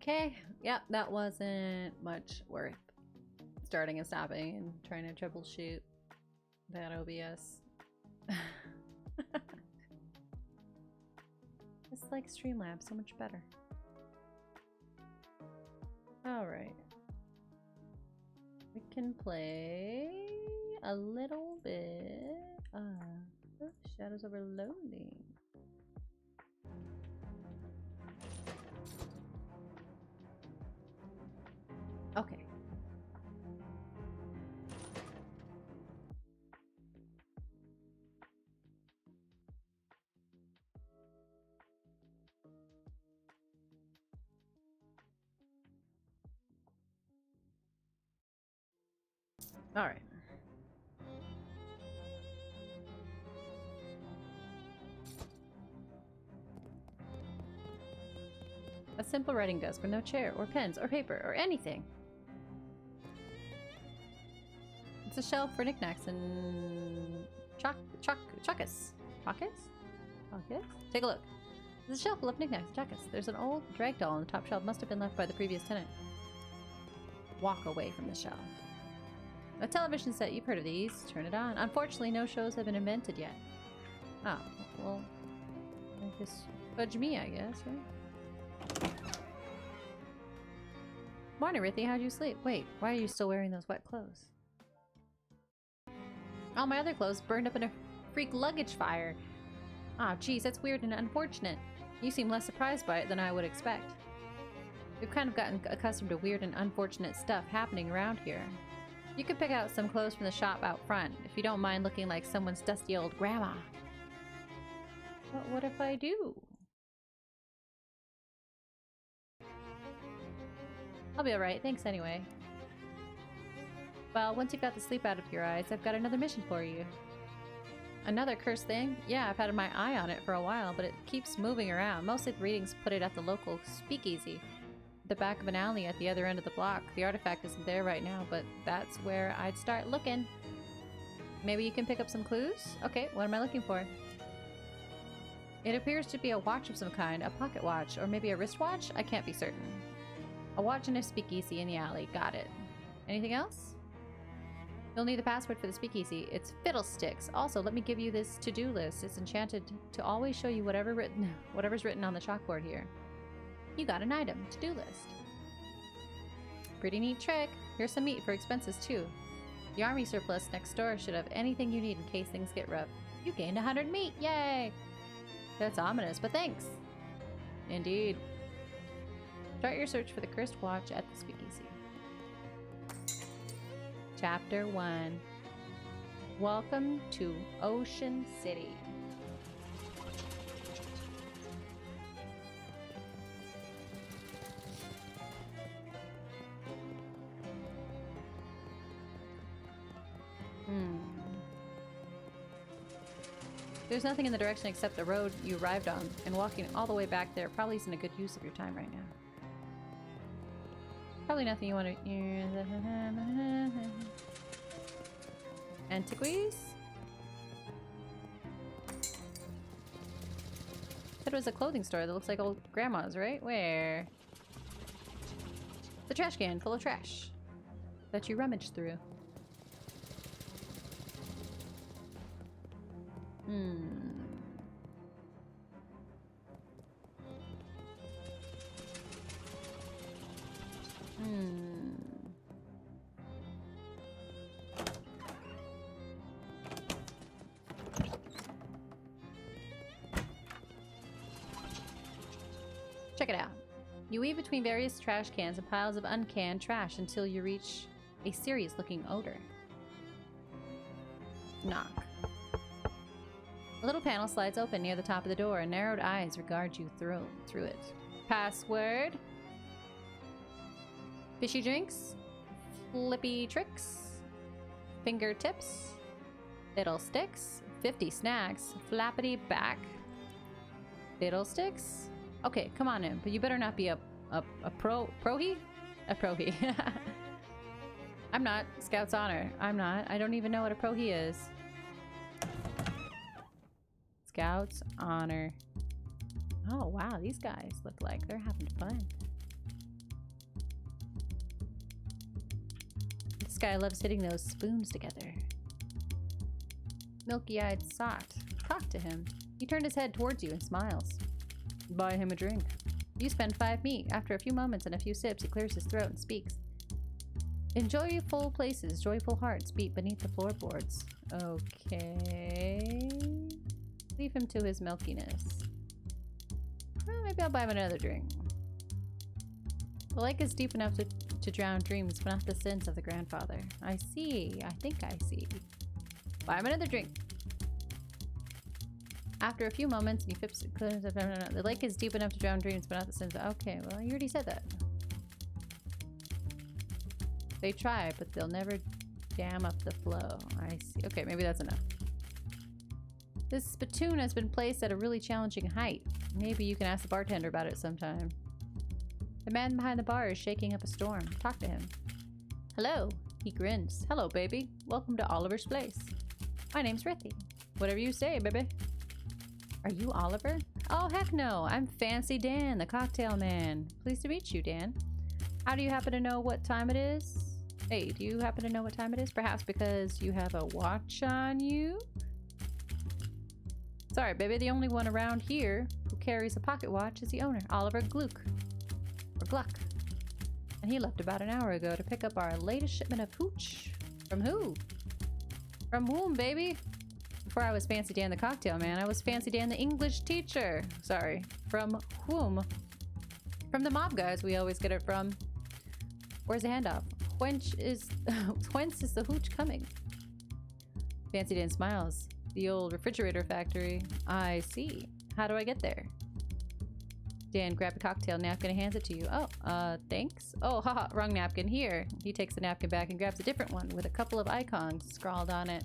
Okay. Yep, that wasn't much worth starting and stopping and trying to troubleshoot that OBS. It's like Streamlabs, so much better. Alright. We can play a little bit of Shadows over Loathing. Okay. All right. A simple writing desk with no chair or pens or paper or anything. It's a shelf for knickknacks and chockus. Take a look. It's a shelf full of knickknacks and chockus. There's an old drag doll on the top shelf. Must have been left by the previous tenant. Walk away from the shelf. A television set. You've heard of these. Turn it on. Unfortunately, no shows have been invented yet. Oh, well, I guess fudge me, I guess, right? Morning, Rithy. How'd you sleep? Wait, why are you still wearing those wet clothes? All my other clothes burned up in a freak luggage fire. Ah, geez, that's weird and unfortunate. You seem less surprised by it than I would expect. We've kind of gotten accustomed to weird and unfortunate stuff happening around here. You could pick out some clothes from the shop out front, if you don't mind looking like someone's dusty old grandma. But what if I do? I'll be alright, thanks anyway. Well, once you've got the sleep out of your eyes, I've got another mission for you. Another cursed thing? Yeah, I've had my eye on it for a while, but it keeps moving around. Mostly the readings put it at the local speakeasy. The back of an alley at the other end of the block. The artifact isn't there right now, but that's where I'd start looking. Maybe you can pick up some clues? Okay, what am I looking for? It appears to be a watch of some kind, a pocket watch, or maybe a wristwatch? I can't be certain. A watch and a speakeasy in the alley. Got it. Anything else? You'll need the password for the speakeasy. It's Fiddlesticks. Also, let me give you this to-do list. It's enchanted to always show you whatever's written on the chalkboard here. You got an item. To-do list. Pretty neat trick. Here's some meat for expenses, too. The army surplus next door should have anything you need in case things get rough. You gained 100 meat. Yay! That's ominous, but thanks. Indeed. Start your search for the cursed watch at the speakeasy. Chapter 1. Welcome to Ocean City. There's nothing in the direction except the road you arrived on, and walking all the way back there probably isn't a good use of your time right now. Probably nothing you want to... Antiquities? Said it was a clothing store that looks like old grandma's, right? Where? The trash can full of trash that you rummaged through. Check it out. You weave between various trash cans and piles of uncanned trash until you reach a serious-looking odor. Knock. A little panel slides open near the top of the door, and narrowed eyes regard you through it. Password. Fishy drinks. Flippy tricks. Fingertips. Fiddlesticks. 50 snacks. Flappity back. Fiddlesticks. Okay, come on in, but you better not be a prohi? A prohi. I'm not. Scout's honor. I'm not. I don't even know what a prohi is. Scout's honor. Oh, wow. These guys look like they're having fun. guy loves hitting those spoons together. Milky-eyed Sot. Talk to him. He turned his head towards you and smiles. Buy him a drink. You spend 5 meat. After a few moments and a few sips, he clears his throat and speaks. In joyful places, joyful hearts beat beneath the floorboards. Okay. Leave him to his milkiness. Well, maybe I'll buy him another drink. The lake is deep enough to drown dreams, but not the sins of the grandfather. I see. I think I see. Buy him another drink. After a few moments, and he fips. The lake is deep enough to drown dreams, but not the sins. Okay, well, you already said that. They try, but they'll never dam up the flow. I see. Okay, maybe that's enough. This spittoon has been placed at a really challenging height. Maybe you can ask the bartender about it sometime. The man behind the bar is shaking up a storm. Talk to him. Hello. He grins. Hello, baby. Welcome to Oliver's place. My name's Rithy. Whatever you say, baby. Are you Oliver? Oh, heck no. I'm Fancy Dan, the cocktail man. Pleased to meet you, Dan. How do you happen to know what time it is? Hey, do you happen to know what time it is? Perhaps because you have a watch on you? Sorry, baby. The only one around here who carries a pocket watch is the owner, Oliver Gluck. Or Gluck. And he left about an hour ago to pick up our latest shipment of hooch. From who? From whom, baby? Before I was Fancy Dan the cocktail man, I was Fancy Dan the English teacher. Sorry. From whom? From the mob guys we always get it from. Where's the handoff? Whence is the hooch coming? Fancy Dan smiles. The old refrigerator factory. I see. How do I get there? Dan grabbed a cocktail napkin and hands it to you. Oh, thanks. Oh, haha, wrong napkin. Here. He takes the napkin back and grabs a different one with a couple of icons scrawled on it.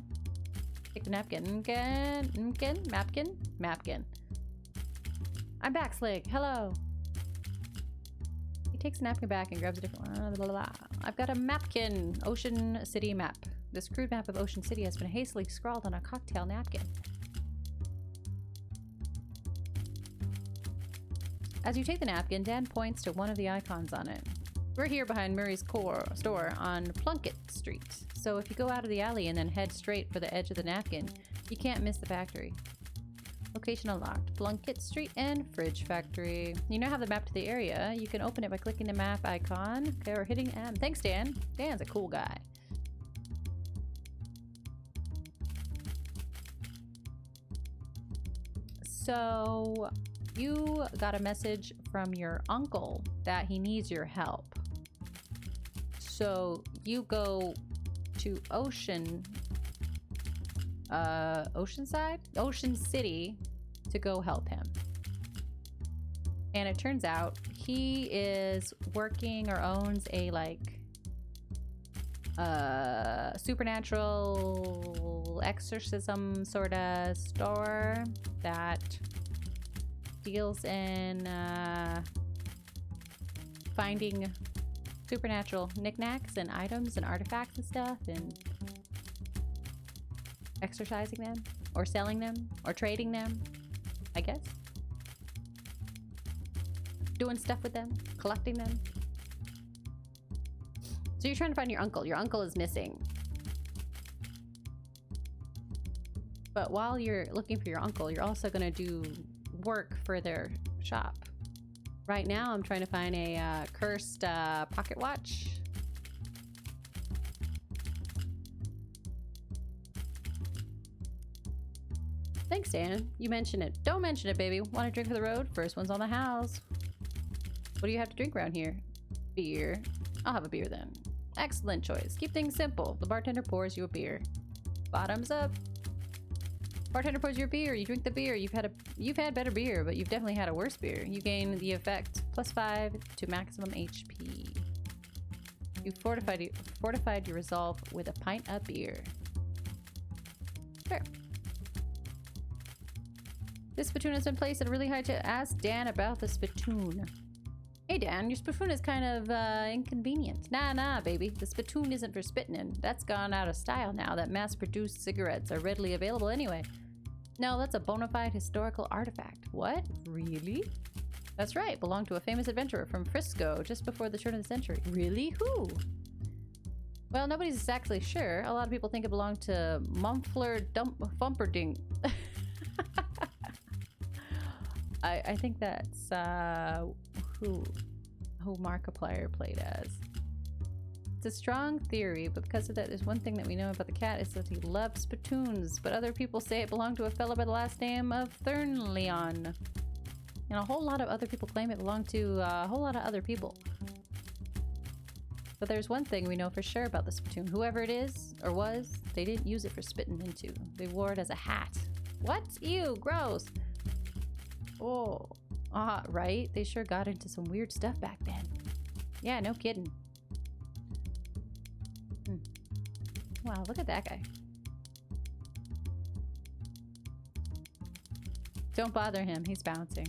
Take the napkin. Mapkin. I'm back, Slig. Hello. He takes the napkin back and grabs a different one. Blah, blah, blah. I've got a mapkin. Ocean City map. This crude map of Ocean City has been hastily scrawled on a cocktail napkin. As you take the napkin, Dan points to one of the icons on it. We're here behind Murray's store on Plunkett Street. So if you go out of the alley and then head straight for the edge of the napkin, you can't miss the factory. Location unlocked. Plunkett Street and Fridge Factory. You now have the map to the area. You can open it by clicking the map icon. Okay, or hitting M. Thanks, Dan. Dan's a cool guy. So you got a message from your uncle that he needs your help. So you go to Ocean City to go help him. And it turns out he is working or owns a supernatural exorcism sort of store that deals in finding supernatural knickknacks and items and artifacts and stuff and exorcising them or selling them or trading them, I guess. Doing stuff with them, collecting them. So you're trying to find your uncle. Your uncle is missing. But while you're looking for your uncle, you're also going to do work for their shop. Right now, I'm trying to find a cursed pocket watch. Thanks, Dan. You mentioned it. Don't mention it, baby. Want a drink for the road? First one's on the house. What do you have to drink around here? Beer. I'll have a beer then. Excellent choice. Keep things simple. The bartender pours you a beer. Bottoms up. Bartender pours you a beer. You drink the beer. You've had better beer, but you've definitely had a worse beer. You gain the effect +5 to maximum HP. You fortified your resolve with a pint of beer. Fair. This spittoon has been placed at a really high to ask Dan about the spittoon. Hey Dan, your spittoon is kind of inconvenient. Nah, baby. The spittoon isn't for spitting in. That's gone out of style now that mass-produced cigarettes are readily available anyway. No, that's a bona fide historical artifact. What? Really? That's right. Belonged to a famous adventurer from Frisco just before the turn of the century. Really? Who? Well, nobody's exactly sure. A lot of people think it belonged to Mumfler Fumperdink. I think that's who Markiplier played as. It's a strong theory, but because of that, there's one thing that we know about the cat is that he loves spittoons, but other people say it belonged to a fellow by the last name of Thurnleon. And a whole lot of other people claim it belonged to a whole lot of other people. But there's one thing we know for sure about the spittoon. Whoever it is, or was, they didn't use it for spitting into. They wore it as a hat. What? Ew, gross. Oh, right? They sure got into some weird stuff back then. Yeah, no kidding. Wow, look at that guy. Don't bother him, he's bouncing.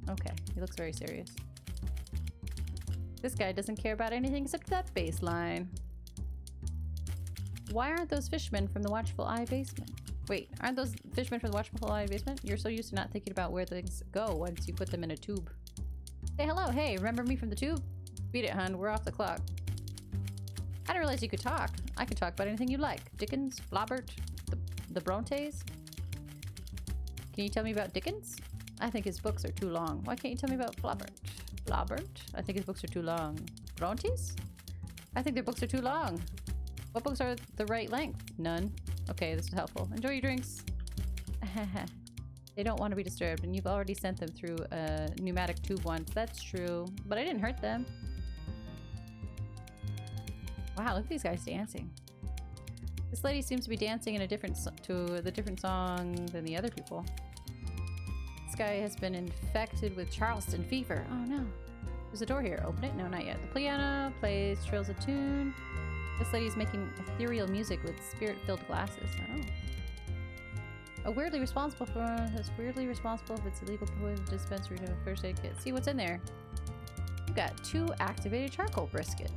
Okay, he looks very serious. This guy doesn't care about anything except that baseline. Why aren't those fishermen from the Watchful Eye basement? Wait, aren't those fishermen from the Watchful Eye basement? You're so used to not thinking about where things go once you put them in a tube. Say hello, hey, remember me from the tube? Beat it, hun, we're off the clock. I didn't realize you could talk. I could talk about anything you like. Dickens, Flaubert, the Brontes. Can you tell me about Dickens? I think his books are too long. Why can't you tell me about Flaubert? Flaubert? I think his books are too long. Brontes? I think their books are too long. What books are the right length? None. Okay, this is helpful. Enjoy your drinks. They don't want to be disturbed, and you've already sent them through a pneumatic tube once. That's true, but I didn't hurt them. Wow, look at these guys dancing. This lady seems to be dancing in a different song than the other people. This guy has been infected with Charleston fever. Oh no. There's a door here. Open it? No, not yet. The piano plays, trills a tune. This lady's making ethereal music with spirit-filled glasses. Oh. Weirdly responsible if it's illegal to the dispensary to a first aid kit. See what's in there. You've got 2 activated charcoal brisket.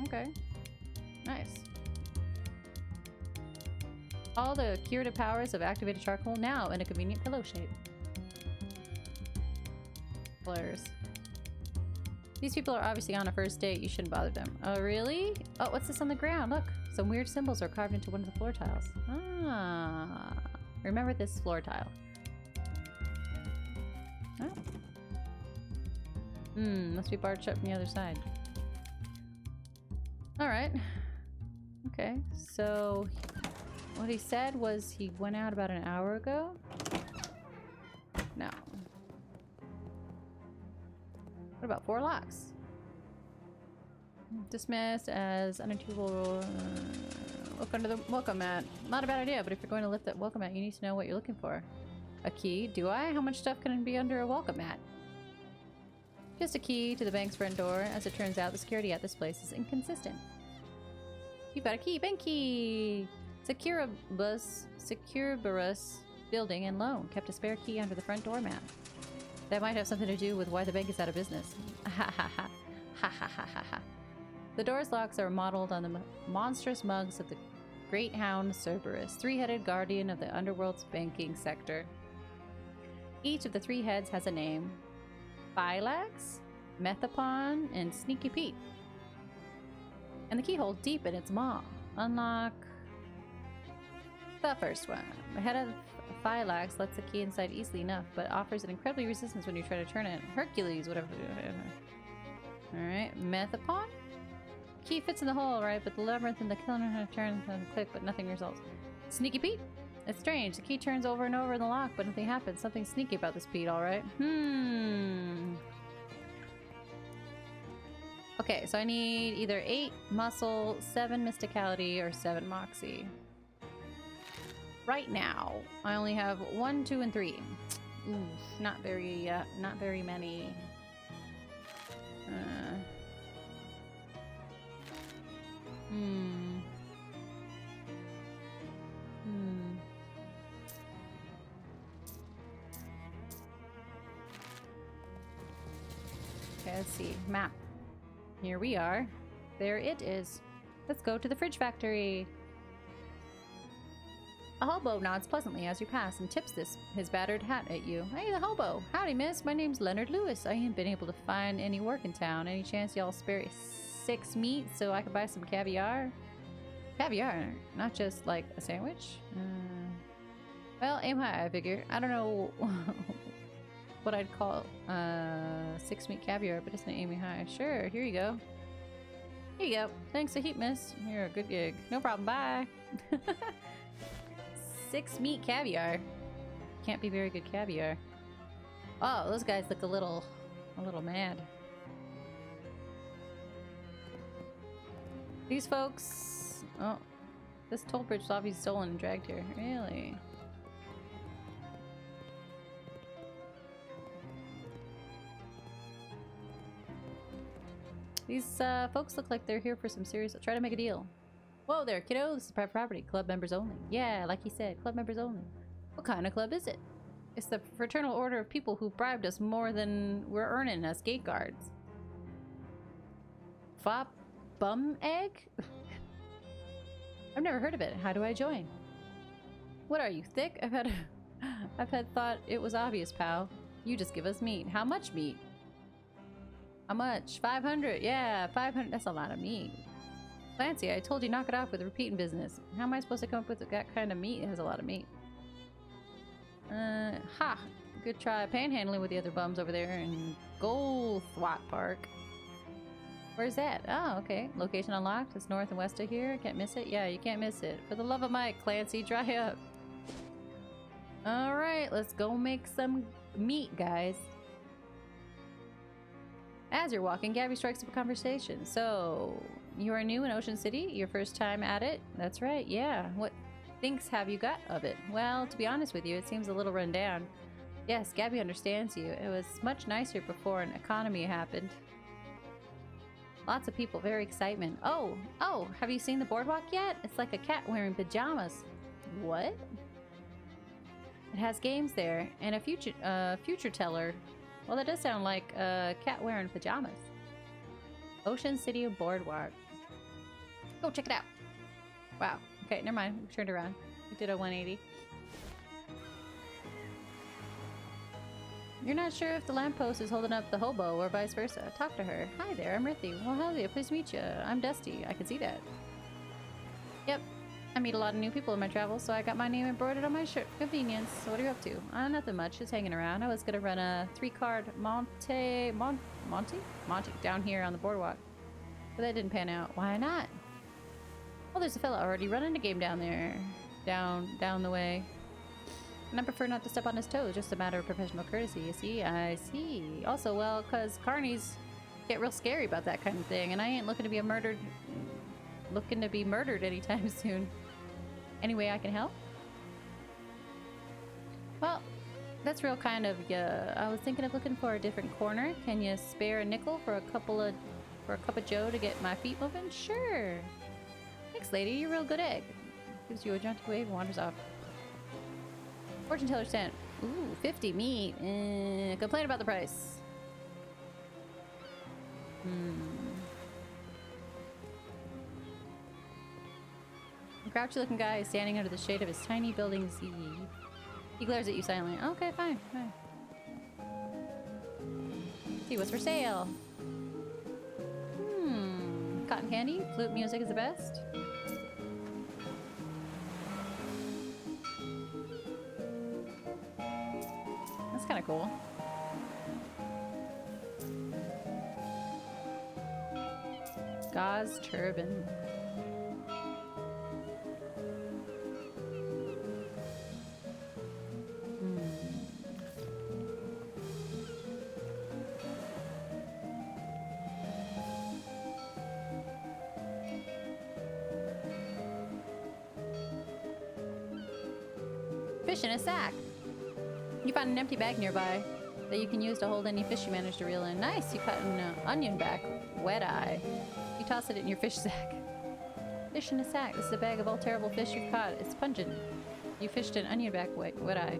Okay. Nice. All the curative powers of activated charcoal now in a convenient pillow shape. Blurs. These people are obviously on a first date. You shouldn't bother them. Oh, really? Oh, what's this on the ground? Look, some weird symbols are carved into one of the floor tiles. Ah. Remember this floor tile. Oh. Must be barred shut from the other side. Alright. Okay, so what he said was he went out about an hour ago? No. What about 4 locks? Dismissed as unachievable. Look under the welcome mat. Not a bad idea, but if you're going to lift that welcome mat, you need to know what you're looking for. A key? Do I? How much stuff can be under a welcome mat? Just a key to the bank's front door. As it turns out, the security at this place is inconsistent. You've got a key. Bank key! Securibus Building and Loan kept a spare key under the front doormat. That might have something to do with why the bank is out of business. Ha ha ha. Ha ha ha ha ha. The door's locks are modeled on the monstrous mugs of the great hound Cerberus, 3-headed guardian of the underworld's banking sector. Each of the 3 heads has a name. Phylax, Methapon, and Sneaky Pete. And the keyhole deep in its maw. Unlock the first one. The head of Phylax lets the key inside easily enough, but offers an incredibly resistance when you try to turn it. Hercules, whatever. Alright, Methapon? Key fits in the hole, right? But the labyrinth and the killer turns and click, but nothing results. Sneaky Pete? It's strange. The key turns over and over in the lock, but nothing happens. Something sneaky about this Pete, alright? Okay, so I need either 8 muscle, 7 mysticality, or 7 moxie. Right now, I only have 1, 2, and 3. Oof, not very many. Okay, let's see. Map. Here we are. There it is. Let's go to the fridge factory. A hobo nods pleasantly as you pass and tips his battered hat at you. Hey, the hobo. Howdy, miss. My name's Leonard Lewis. I ain't been able to find any work in town. Any chance y'all spare 6 meat so I could buy some caviar? Caviar, not just like a sandwich. Well, aim high, I figure. I don't know what I'd call 6-meat caviar, but it's not aiming high. Sure, here you go. Here you go. Thanks a heap, miss. You're a good gig. No problem, bye. 6-meat caviar. Can't be very good caviar. Oh, those guys look a little mad. These folks... Oh, this toll bridge was obviously stolen and dragged here. Really? These folks look like they're here for some serious... Try to make a deal. Whoa there, kiddo. This is private property. Club members only. Yeah, like he said, club members only. What kind of club is it? It's the fraternal order of people who bribed us more than we're earning as gate guards. Fop bum egg? I've never heard of it. How do I join? What are you, thick? I've had thought it was obvious, pal. You just give us meat. How much meat? How much? 500. Yeah, 500. That's a lot of meat. Clancy, I told you knock it off with repeating business. How am I supposed to come up with that kind of meat? It has a lot of meat. Ha! Good try panhandling with the other bums over there in Goldthwart Park. Where's that? Oh, okay. Location unlocked. It's north and west of here. Can't miss it? Yeah, you can't miss it. For the love of Mike, Clancy, dry up. Alright, let's go make some meat, guys. As you're walking, Gabby strikes up a conversation. So, you are new in Ocean City? Your first time at it? That's right, yeah. What thinks have you got of it? Well, to be honest with you, it seems a little run down. Yes, Gabby understands you. It was much nicer before an economy happened. Lots of people, very excitement. Oh, have you seen the boardwalk yet? It's like a cat wearing pajamas. What? It has games there, and a future teller. Well, that does sound like a cat wearing pajamas. Ocean City Boardwalk. Go check it out. Wow. Okay, never mind. We turned around. We did a 180. You're not sure if the lamppost is holding up the hobo or vice versa. Talk to her. Hi there, I'm Rithy. Well, howdy. Pleased to meet you. I'm Dusty. I can see that. Yep. I meet a lot of new people in my travels, so I got my name embroidered on my shirt for convenience. So what are you up to? Nothing much. Just hanging around. I was gonna run a 3-card Monte down here on the boardwalk. But that didn't pan out. Why not? Well, there's a fella already running a game down there. Down the way. And I prefer not to step on his toes, just a matter of professional courtesy, you see? I see. Also, well, because carnies get real scary about that kind of thing, and I ain't looking to be murdered anytime soon. Any way I can help? Well, that's real kind of ya. I was thinking of looking for a different corner. Can you spare a nickel for a cup of joe to get my feet moving? Sure. Thanks, lady. You're a real good egg. Gives you a gentle wave and wanders off. Fortune teller sent. Ooh, 50 meat. Complain about the price. A grouchy looking guy is standing under the shade of his tiny building Z. He glares at you silently. Okay, fine. See what's for sale. Cotton candy? Flute music is the best. That's kind of cool. Gauze turban. Fish in a sack. You find an empty bag nearby that you can use to hold any fish you manage to reel in. Nice, you cut an onion back. Wet eye. You toss it in your fish sack. Fish in a sack. This is a bag of all terrible fish you've caught. It's pungent. You fished an onion back. Wet eye.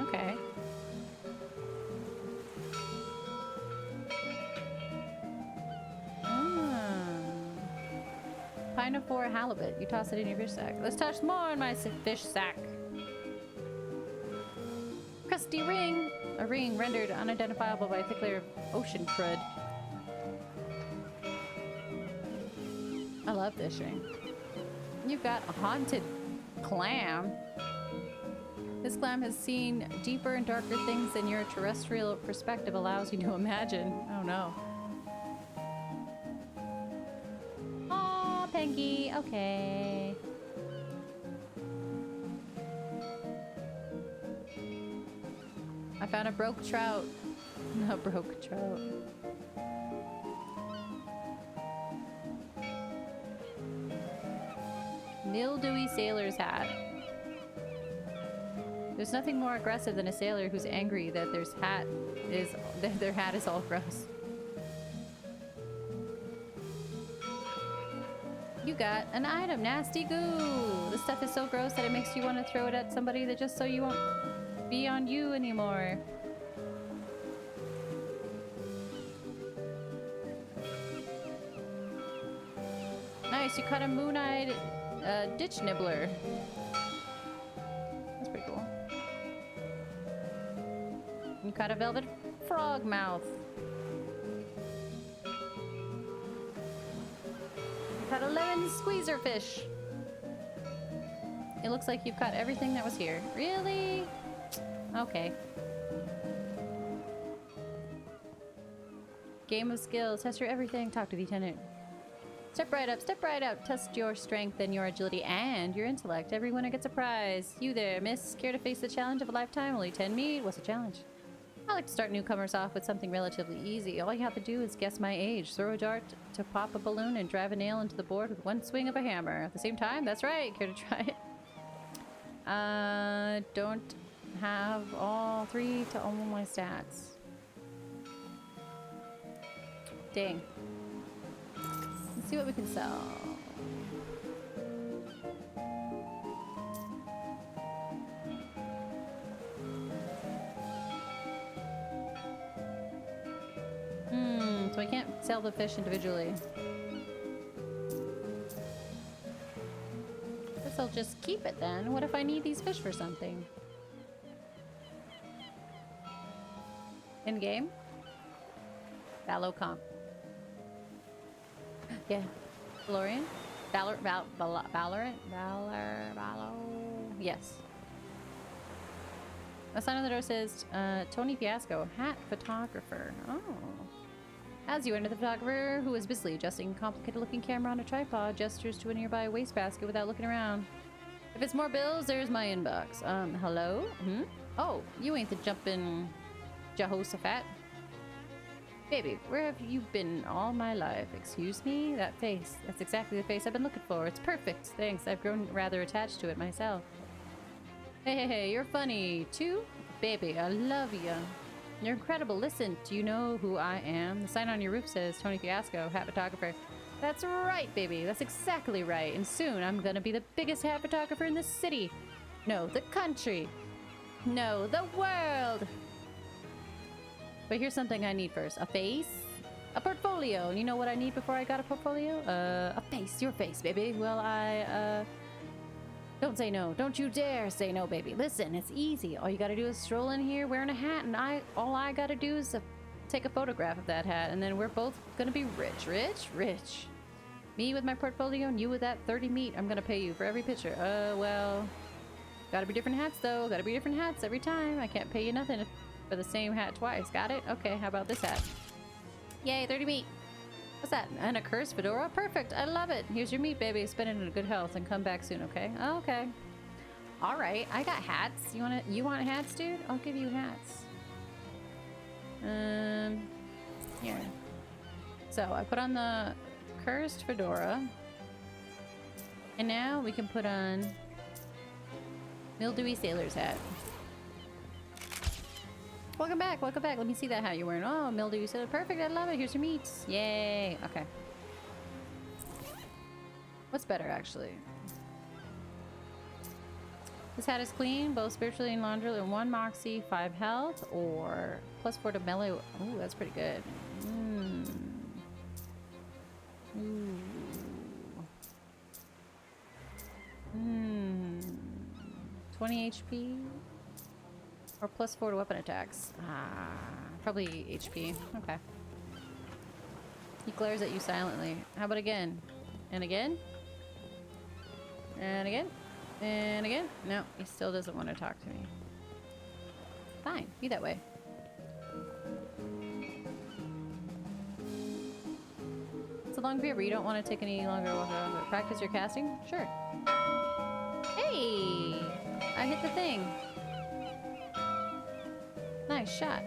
Okay. Pinafore halibut. You toss it in your fish sack. Let's touch more in my fish sack. Crusty ring. A ring rendered unidentifiable by a thick layer of ocean crud. A love fishing. You've got a haunted clam. This clam has seen deeper and darker things than your terrestrial perspective allows you to imagine. Oh no. Aw, Pengy. Okay. I found a broke trout. A broke trout. Mildewy sailor's hat. There's nothing more aggressive than a sailor who's angry that their hat is all gross. You got an item, nasty goo. This stuff is so gross that it makes you want to throw it at somebody that just so you won't be on you anymore. Nice, you caught a moon-eyed ditch nibbler. That's pretty cool. You caught a velvet frog mouth. You caught a lemon squeezer fish. It looks like you've caught everything that was here. Really? Okay. Game of skills. Test your everything. Talk to the lieutenant. Step right up, step right up. Test your strength and your agility and your intellect. Every winner gets a prize. You there, miss. Care to face the challenge of a lifetime? Only 10 meat. What's the challenge? I like to start newcomers off with something relatively easy. All you have to do is guess my age. Throw a dart to pop a balloon and drive a nail into the board with one swing of a hammer. At the same time? That's right. Care to try it? Don't have all 3 to all my stats. Dang. Let's see what we can sell. So I can't sell the fish individually. Guess I'll just keep it then. What if I need these fish for something? In game? Valor comp. Yeah. Valorian? Valorant? Yes. A sign on the door says, Tony Fiasco, hat photographer. Oh. As you enter, the photographer, who is busily adjusting a complicated looking camera on a tripod, gestures to a nearby wastebasket without looking around. If it's more bills, there's my inbox. Hello? Oh, you ain't the jumpin' Jehoshaphat. Baby, where have you been all my life? Excuse me? That face. That's exactly the face I've been looking for. It's perfect. Thanks. I've grown rather attached to it myself. Hey, you're funny, too? Baby, I love you. You're incredible. Listen, do you know who I am? The sign on your roof says Tony Fiasco, hat photographer. That's right, baby. That's exactly right. And soon I'm gonna be the biggest hat photographer in the city. No, the country. No, the world. But here's something I need first. A face? A portfolio. And you know what I need before I got a portfolio? A face. Your face, baby. Well, don't say no. Don't you dare say no, baby. Listen, it's easy. All you gotta do is stroll in here wearing a hat, and all I gotta do is take a photograph of that hat, and then we're both gonna be rich. Rich. Me with my portfolio, and you with that 30 meat. I'm gonna pay you for every picture. Well, gotta be different hats, though. Gotta be different hats every time. I can't pay you nothing for the same hat twice. Got it? Okay, how about this hat? Yay, 30 meat. What's that? And a cursed fedora? Perfect. I love it. Here's your meat, baby. Spend it in good health and come back soon, okay? Okay. All right. I got hats. You want hats, dude? I'll give you hats. Here. So I put on the cursed fedora. And now we can put on mildewy sailor's hat. Welcome back. Let me see that hat you're wearing. Oh, mildewy sailor. Perfect. I love it. Here's your meats. Yay. Okay. What's better, actually? This hat is clean, both spiritually and laundry, 1 moxie, 5 health, or +4 to mellow. Ooh, that's pretty good. Ooh. 20 HP? Or +4 to weapon attacks. Probably HP. Okay. He glares at you silently. How about again? And again. And again. And again. No, he still doesn't want to talk to me. Fine, be that way. It's a long beer, but you don't want to take any longer. Practice your casting? Sure. Hey! I hit the thing. Nice shot.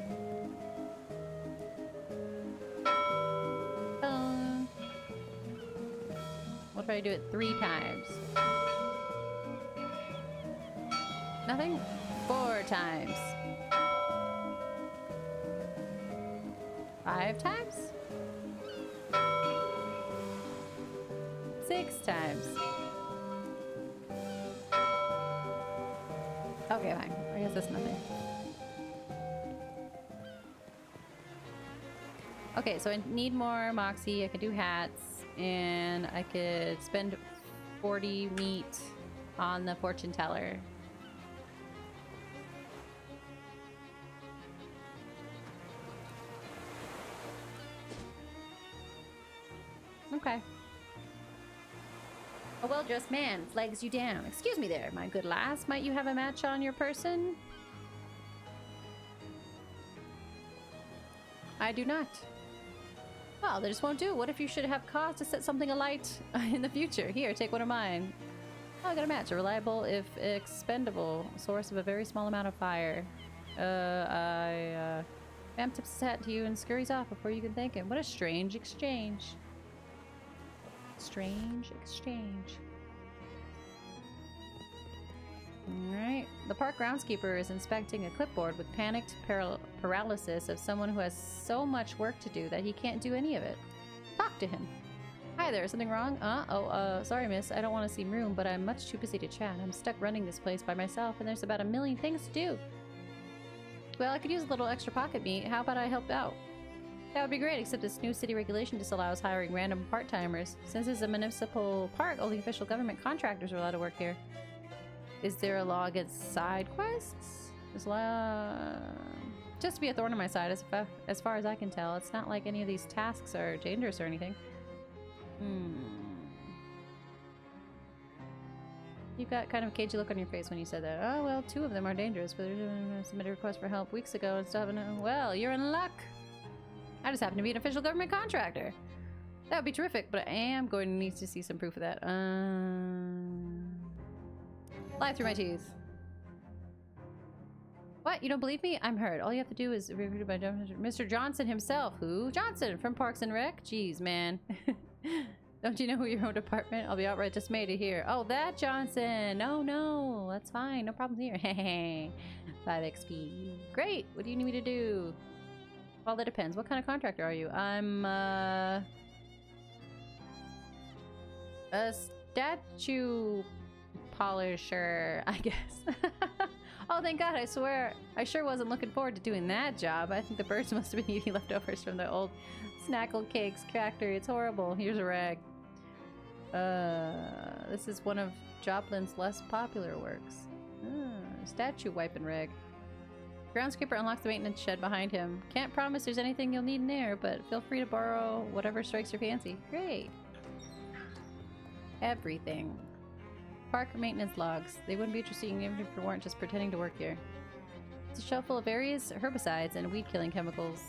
What if I do it 3 times? Nothing? 4 times. 5 times? 6 times. Okay, fine. I guess that's nothing. Okay, so I need more moxie. I could do hats, and I could spend 40 meat on the fortune teller. Okay. A well-dressed man flags you down. Excuse me there, my good lass. Might you have a match on your person? I do not. Well, they just won't do. What if you should have cause to set something alight in the future? Here, take one of mine. Oh, I got a match. A reliable, if expendable, source of a very small amount of fire. Vamp tips his hat to you and scurries off before you can thank him. What a strange exchange. Strange exchange. Alright. The park groundskeeper is inspecting a clipboard with panicked paralysis of someone who has so much work to do that he can't do any of it. Talk to him. Hi there, something wrong? Sorry miss, I don't want to seem rude, but I'm much too busy to chat. I'm stuck running this place by myself and there's about 1,000,000 things to do. Well, I could use a little extra pocket meat. How about I help out? That would be great, except this new city regulation disallows hiring random part-timers. Since it's a municipal park, only official government contractors are allowed to work here. Is there a law against side quests? Just to be a thorn in my side, as far as I can tell. It's not like any of these tasks are dangerous or anything. You've got kind of a cagey look on your face when you said that. Oh, well, 2 of them are dangerous, but I submitted a request for help weeks ago and still haven't... Well, you're in luck! I just happen to be an official government contractor. That would be terrific, but I am going to need to see some proof of that. Lie through my teeth. What? You don't believe me? I'm hurt. All you have to do is recruited by Mr. Johnson himself. Who? Johnson from Parks and Rec? Jeez, man. Don't you know your own department? I'll be outright dismayed to hear. Oh, that Johnson. No, that's fine. No problem here. Hey, 5 XP. Great. What do you need me to do? Well, that depends. What kind of contractor are you? I'm, a statue polisher, I guess. Oh, thank God. I swear. I sure wasn't looking forward to doing that job. I think the birds must have been eating leftovers from the old Snackle Cakes factory. It's horrible. Here's a rag. This is one of Joplin's less popular works. Statue wiping rag. Groundskeeper unlocks the maintenance shed behind him. Can't promise there's anything you'll need in there, but feel free to borrow whatever strikes your fancy. Great. Everything. Park maintenance logs. They wouldn't be interesting even if you weren't just pretending to work here. It's a shelf full of various herbicides and weed-killing chemicals.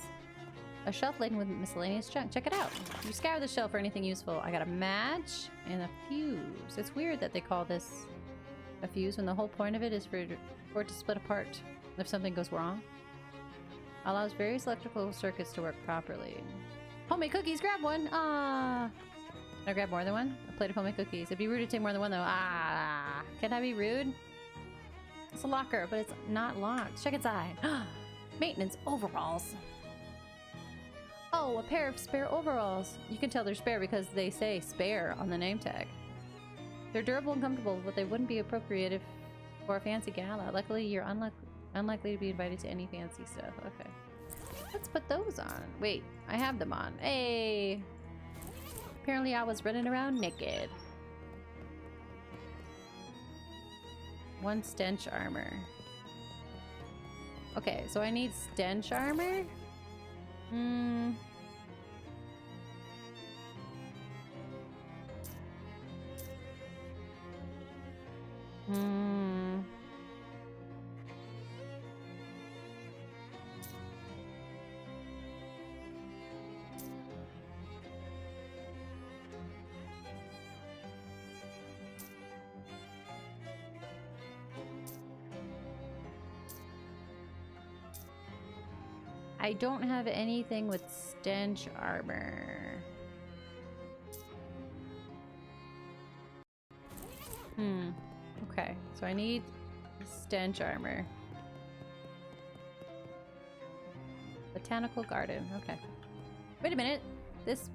A shelf laden with miscellaneous junk. Check it out. You scour the shelf for anything useful. I got a match and a fuse. It's weird that they call this a fuse when the whole point of it is for it to split apart if something goes wrong. Allows various electrical circuits to work properly. Homemade cookies, grab one! Ah! Can I grab more than one? A plate of homemade cookies. It'd be rude to take more than one though. Ah! Can I be rude? It's a locker, but it's not locked. Check inside. Maintenance overalls. Oh, a pair of spare overalls. You can tell they're spare because they say spare on the name tag. They're durable and comfortable, but they wouldn't be appropriate if for a fancy gala. Luckily, you're unlikely to be invited to any fancy stuff. Okay. Let's put those on. Wait, I have them on. Hey! Apparently I was running around naked. 1 stench armor. Okay, so I need stench armor? Hmm. I don't have anything with stench armor. Okay, so I need stench armor. Botanical garden, okay. Wait a minute. This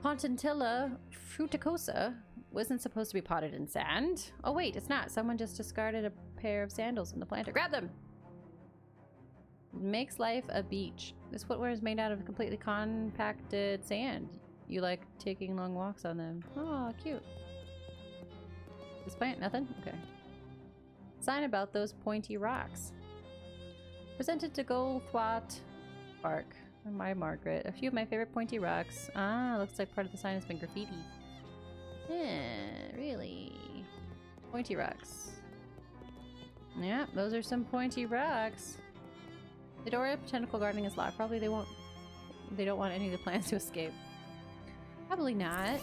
Pontantilla fruticosa wasn't supposed to be potted in sand. Oh wait, it's not. Someone just discarded a pair of sandals in the planter. Grab them! Makes life a beach. This footwear is made out of completely compacted sand. You like taking long walks on them. Oh, cute. This plant, nothing? Okay. Sign about those pointy rocks. Presented to Goldthwart Park by Margaret. A few of my favorite pointy rocks. Ah, looks like part of the sign has been graffiti. Yeah, really? Pointy rocks. Yeah, those are some pointy rocks. The door of botanical gardening is locked. Probably they don't want any of the plants to escape. Probably not.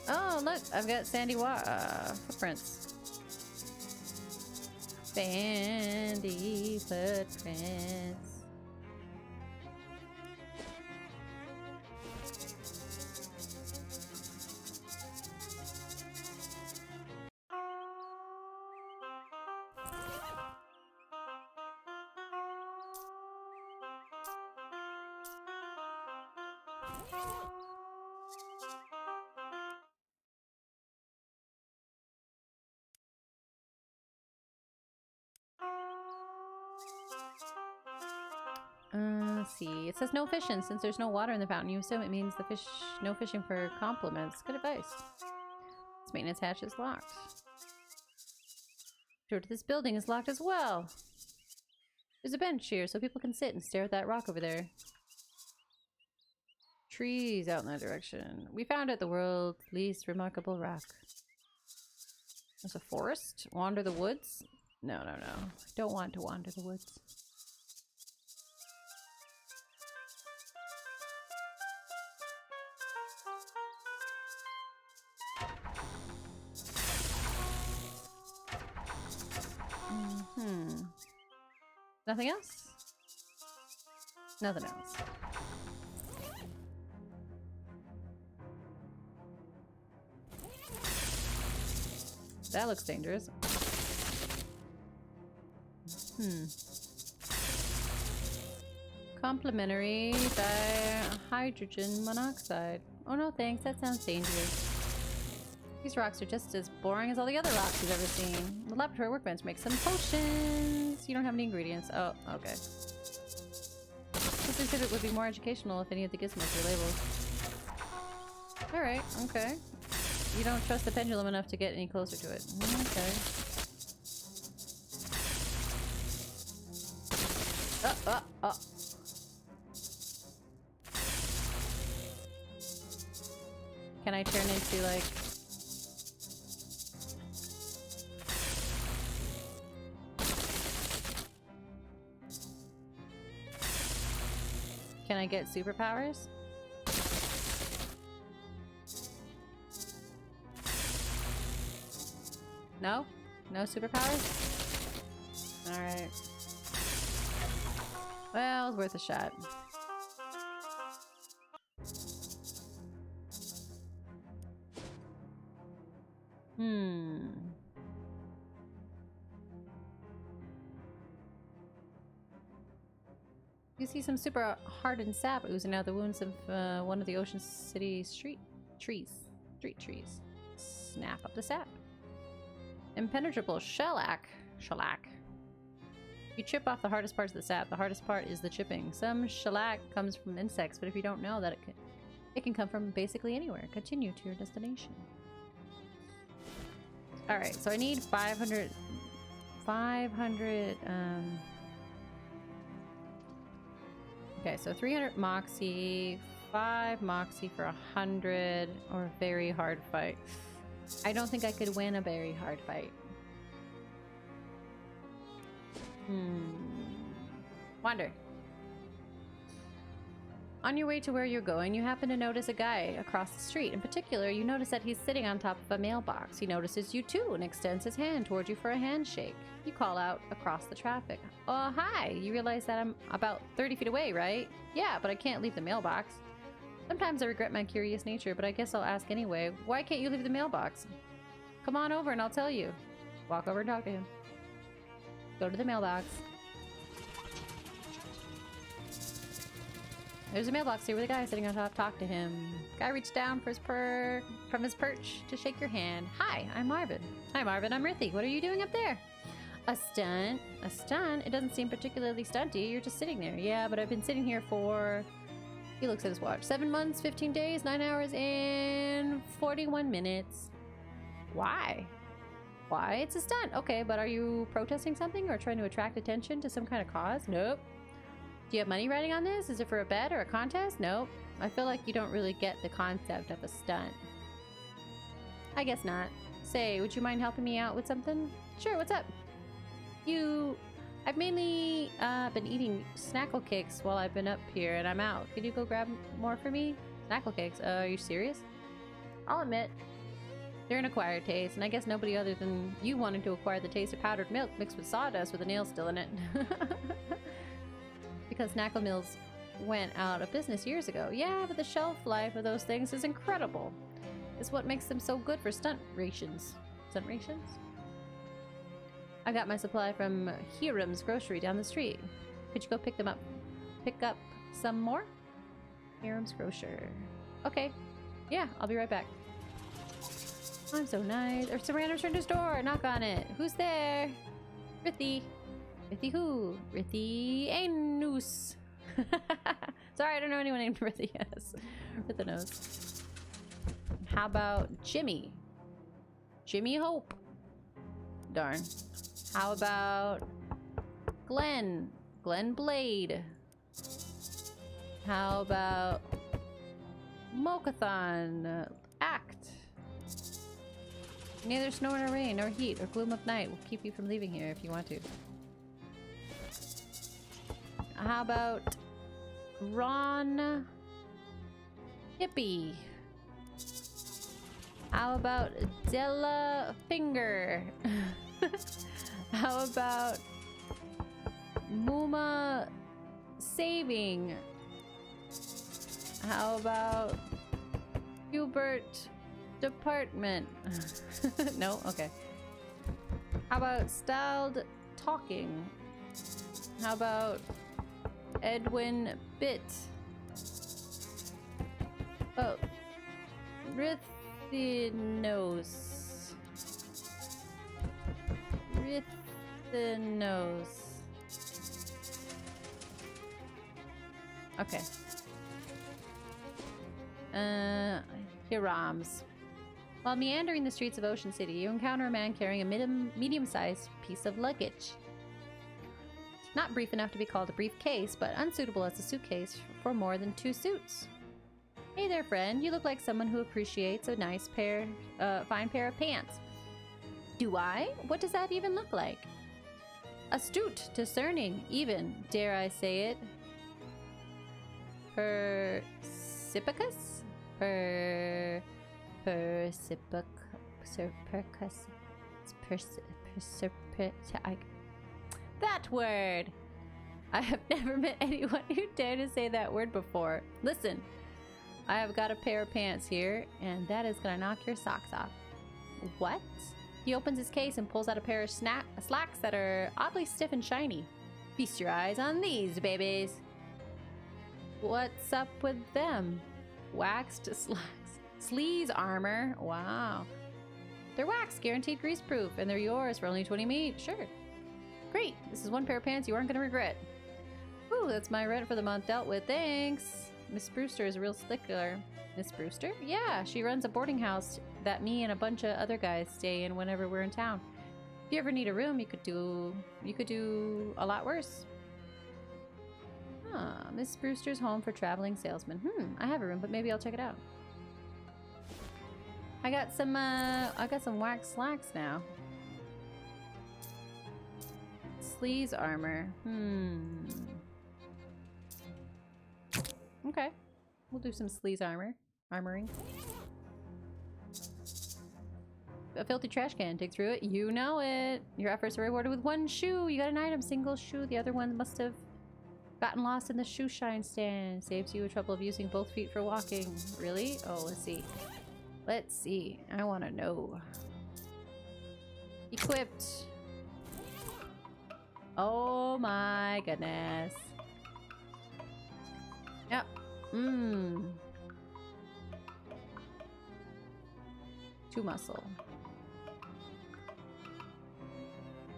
Oh, look, I've got sandy footprints. Sandy footprints. Let's see. It says no fishing. Since there's no water in the fountain, you assume it means the fish. No fishing for compliments. Good advice. This maintenance hatch is locked. The door to this building is locked as well. There's a bench here so people can sit and stare at that rock over there. Trees out in that direction. We found it, the world's least remarkable rock. There's a forest. Wander the woods? No, no, no. Don't want to wander the woods. Nothing else? Nothing else. That looks dangerous. Complimentary dihydrogen monoxide. Oh no, thanks. That sounds dangerous. These rocks are just as boring as all the other rocks you've ever seen. The laboratory workbench makes some potions. You don't have any ingredients. Oh, okay. This exhibit would be more educational if any of the gizmos were labeled. Alright, okay. You don't trust the pendulum enough to get any closer to it. Okay. Oh. Can I turn into like... Can I get superpowers? No? No superpowers? Alright. Well, it's worth a shot. You see some super hardened sap oozing out the wounds of one of the Ocean City street trees. Snap up the sap. Impenetrable shellac. You chip off the hardest parts of the sap. The hardest part is the chipping. Some shellac comes from insects, but if you don't know that it can come from basically anywhere. Continue to your destination. Alright, so I need 500 500 Okay, so 300 Moxie, 5 Moxie for 100, or very hard fight. I don't think I could win a very hard fight. Wander. On your way to where you're going, you happen to notice a guy across the street. In particular, you notice that he's sitting on top of a mailbox. He notices you too and extends his hand towards you for a handshake. You call out across the traffic. Oh, hi! You realize that I'm about 30 feet away, right? Yeah, but I can't leave the mailbox. Sometimes I regret my curious nature, but I guess I'll ask anyway. Why can't you leave the mailbox? Come on over and I'll tell you. Walk over and talk to him. Go to the mailbox. There's a mailbox here with a guy sitting on top. Talk to him. Guy reached down for from his perch to shake your hand. Hi, I'm Marvin. Hi, Marvin. I'm Rithy. What are you doing up there? A stunt? A stunt? It doesn't seem particularly stunty. You're just sitting there. Yeah, but I've been sitting here for... He looks at his watch. 7 months, 15 days, 9 hours, and 41 minutes. Why? Why? It's a stunt. Okay, but are you protesting something or trying to attract attention to some kind of cause? Nope. Do you have money riding on this? Is it for a bet or a contest? Nope. I feel like you don't really get the concept of a stunt. I guess not. Say, would you mind helping me out with something? Sure, what's up? I've mainly been eating snackle cakes while I've been up here and I'm out. Could you go grab more for me? Snackle cakes? Are you serious? I'll admit, they're an acquired taste, and I guess nobody other than you wanted to acquire the taste of powdered milk mixed with sawdust with a nail still in it. Because Snackle Mills went out of business years ago. Yeah, but the shelf life of those things is incredible. It's what makes them so good for stunt rations. Stunt rations? I got my supply from Hiram's grocery down the street. Could you go pick them up? Pick up some more? Hiram's grocer. Okay. Yeah, I'll be right back. I'm so nice. Or some random stranger's door. Knock on it. Who's there? Rithy. Rithy who? Rithanous. Sorry, I don't know anyone named Rithanous. Rithanous. How about Jimmy? Jimmy Hope. Darn. How about Glenn? Glenn Blade. How about Mochathon? Act. Neither snow nor rain, nor heat, or gloom of night will keep you from leaving here if you want to. How about Ron Hippie? How about Della Finger? How about Muma Saving? How about Hubert Department? No? Okay. How about Styled Talking? How about Edwin Bit? Oh, Rithanous. Rithanous. Okay. Hirams. While meandering the streets of Ocean City, you encounter a man carrying a medium-sized piece of luggage. Not brief enough to be called a briefcase, but unsuitable as a suitcase for more than 2 suits. Hey there, friend. You look like someone who appreciates a nice fine pair of pants. Do I? What does that even look like? Astute, discerning, even, dare I say it. Persipicus? That word! I have never met anyone who dared to say that word before. Listen, I have got a pair of pants here, and that is gonna knock your socks off. What? He opens his case and pulls out a pair of slacks that are oddly stiff and shiny. Feast your eyes on these, babies. What's up with them? Waxed slacks. Sleaze armor. Wow. They're wax, guaranteed grease-proof, and they're yours for only 20 each. Sure. Great. This is one pair of pants you aren't going to regret. Ooh, that's my rent for the month dealt with. Thanks. Miss Brewster is a real stickler. Miss Brewster? Yeah, she runs a boarding house that me and a bunch of other guys stay in whenever we're in town. If you ever need a room, you could do a lot worse. Ah, Miss Brewster's home for traveling salesmen. I have a room, but maybe I'll check it out. I got some wax slacks now. Sleaze armor. Okay. We'll do some sleaze armoring. A filthy trash can. Dig through it. You know it. Your efforts are rewarded with one shoe. You got an item. Single shoe. The other one must have gotten lost in the shoe shine stand. Saves you the trouble of using both feet for walking. Really? Oh, let's see. Let's see. I want to know. Equipped. Oh my goodness. Yep. 2 muscle.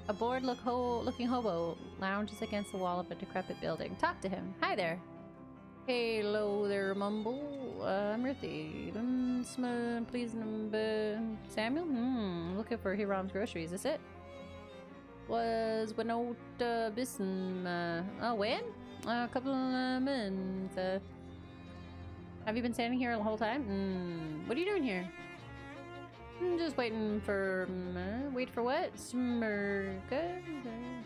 A bored-looking hobo lounges against the wall of a decrepit building. Talk to him. Hi there. Hello there, Mumble. I'm Rithy. Please, Samuel? Looking for Hiram's groceries. Is it? Was Winota Bissen, when? A couple of minutes. Have you been standing here the whole time? What are you doing here? Just waiting for... wait for what? Smirka?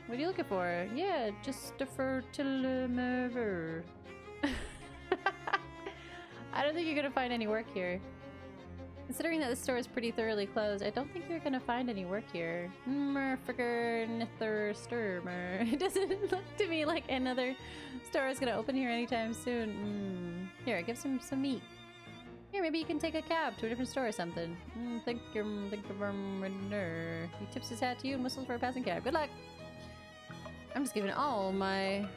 What are you looking for? Yeah, just defer till never. I don't think you're gonna find any work here. Considering that the store is pretty thoroughly closed, I don't think you're gonna find any work here. It doesn't look to me like another store is gonna open here anytime soon. Here, give some meat. Here, maybe you can take a cab to a different store or something. He tips his hat to you and whistles for a passing cab. Good luck! I'm just giving all my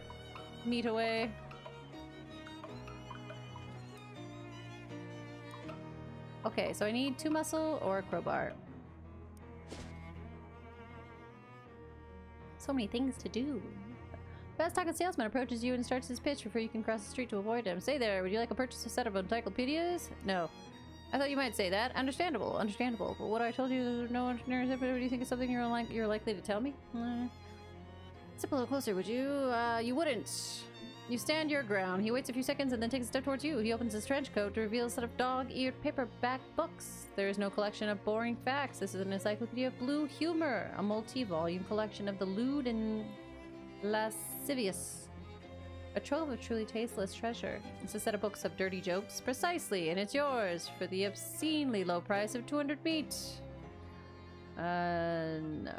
meat away. Okay, so I need 2 muscle or a crowbar. So many things to do. Fast-talking salesman approaches you and starts his pitch before you can cross the street to avoid him. Say there, would you like to purchase a set of encyclopedias? No. I thought you might say that. Understandable, understandable. But what I told you, there's no engineers. Do you think it's something you're likely to tell me? Step a little closer, would you? You wouldn't. You stand your ground. He waits a few seconds and then takes a step towards you. He opens his trench coat to reveal a set of dog-eared paperback books. There is no collection of boring facts. This is an encyclopedia of blue humor, a multi-volume collection of the lewd and lascivious. A trove of truly tasteless treasure. It's a set of books of dirty jokes. Precisely, and it's yours for the obscenely low price of 200 meat. No.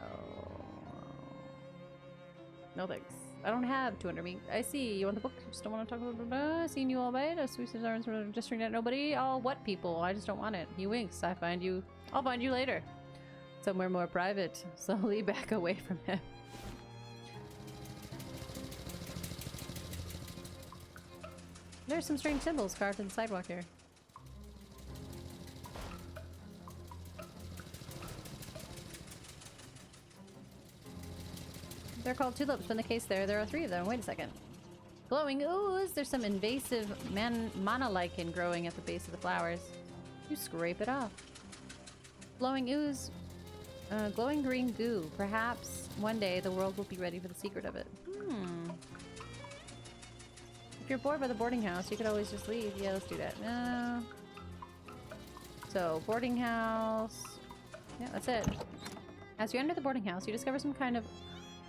No thanks. I don't have 200 meat. I see. You want the book? You just don't want to talk about it? Seen you all bite? A sweet arms gesturing at nobody? All what people? I just don't want it. He winks. I'll find you later. Somewhere more private. Slowly back away from him. There's some strange symbols carved in the sidewalk here. They're called tulips. From the case there are 3 of them. Wait a second. Glowing ooze. There's some invasive monolichen growing at the base of the flowers. You scrape it off. Glowing ooze. Glowing green goo. Perhaps one day the world will be ready for the secret of it. If you're bored by the boarding house, you could always just leave. Yeah, let's do that. So, boarding house. Yeah, that's it. As you enter the boarding house, you discover some kind of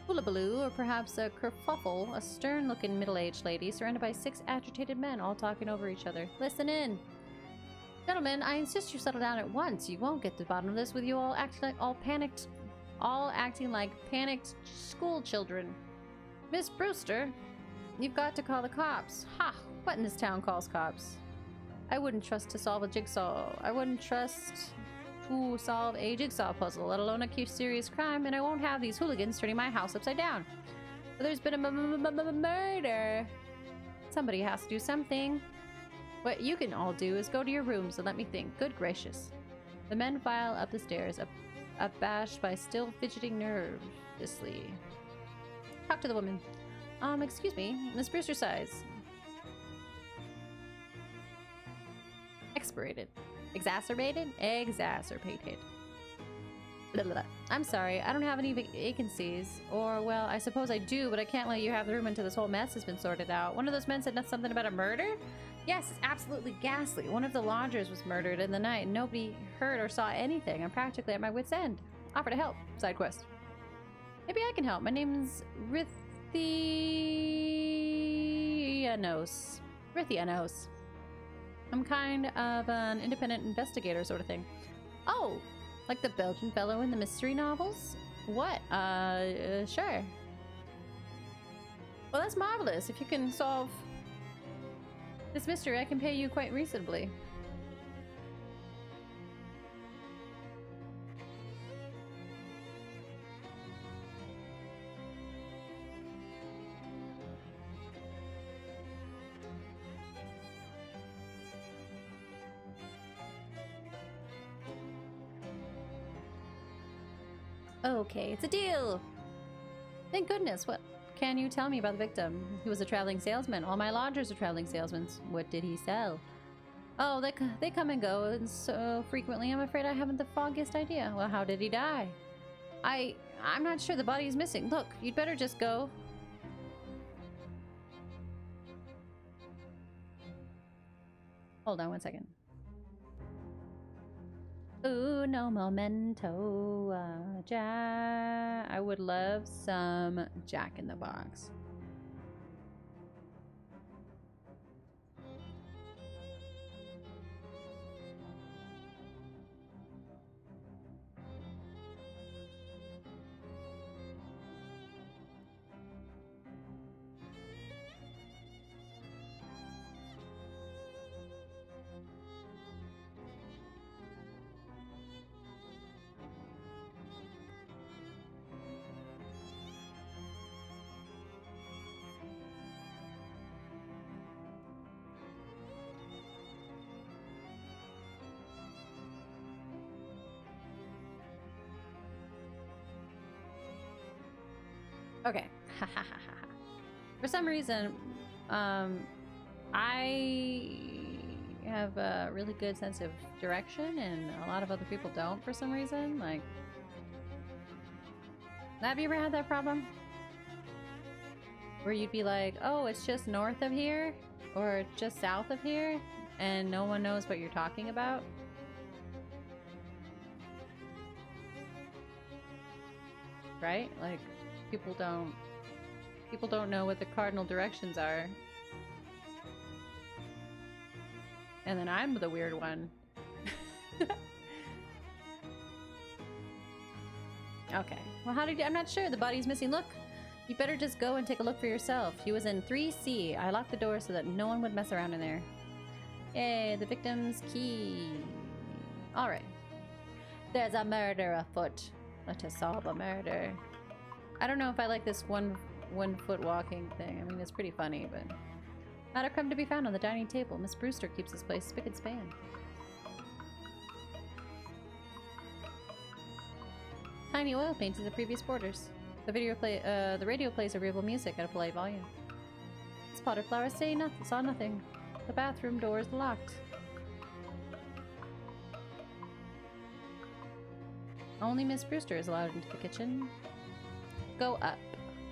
hullabaloo, or perhaps a kerfuffle, a stern-looking middle-aged lady surrounded by 6 agitated men, all talking over each other. Listen in. Gentlemen, I insist you settle down at once. You won't get to the bottom of this with you all acting like panicked school children. Miss Brewster, you've got to call the cops. Ha! What in this town calls cops? I wouldn't trust to solve a jigsaw. I wouldn't trust to solve a jigsaw puzzle, let alone a serious crime, and I won't have these hooligans turning my house upside down. But there's been a murder. Somebody has to do something. What you can all do is go to your rooms and let me think. Good gracious. The men file up the stairs, abashed by still fidgeting nervously. Talk to the woman. Excuse me, Miss Brewster sighs. Expirated. Exacerbated? Exacerbated. I'm sorry, I don't have any vacancies. Or, well, I suppose I do, but I can't let you have the room until this whole mess has been sorted out. One of those men said something about a murder? Yes, it's absolutely ghastly. One of the lodgers was murdered in the night, and nobody heard or saw anything. I'm practically at my wit's end. Offer to help. Side quest. Maybe I can help. My name's Rithanous. Rithanous. I'm kind of an independent investigator sort of thing. Oh, like the Belgian fellow in the mystery novels? What? Sure. Well, that's marvelous. If you can solve this mystery, I can pay you quite reasonably. Okay, it's a deal! Thank goodness. What can you tell me about the victim? He was a traveling salesman. All my lodgers are traveling salesmen. What did he sell? Oh, they come and go and so frequently, I'm afraid I haven't the foggiest idea. Well, how did he die? I'm not sure. The body is missing. Look, you'd better just go. Hold on one second. Uno momento, Jack. I would love some Jack in the Box. Okay. For some reason, I have a really good sense of direction, and a lot of other people don't for some reason. Like, have you ever had that problem? Where you'd be like, oh, it's just north of here, or just south of here, and no one knows what you're talking about? Right? Like, people don't know what the cardinal directions are. And then I'm the weird one. Okay. Well, I'm not sure. The body's missing. Look, you better just go and take a look for yourself. He was in 3C. I locked the door so that no one would mess around in there. Yay, the victim's key. All right. There's a murder afoot. Let us solve a murder. I don't know if I like this one foot walking thing. I mean, it's pretty funny, but not a crumb to be found on the dining table. Miss Brewster keeps this place spick and span. Tiny oil paintings of previous borders. The radio plays agreeable music at a polite volume. Spotted flowers saw nothing. The bathroom door is locked. Only Miss Brewster is allowed into the kitchen. Go up.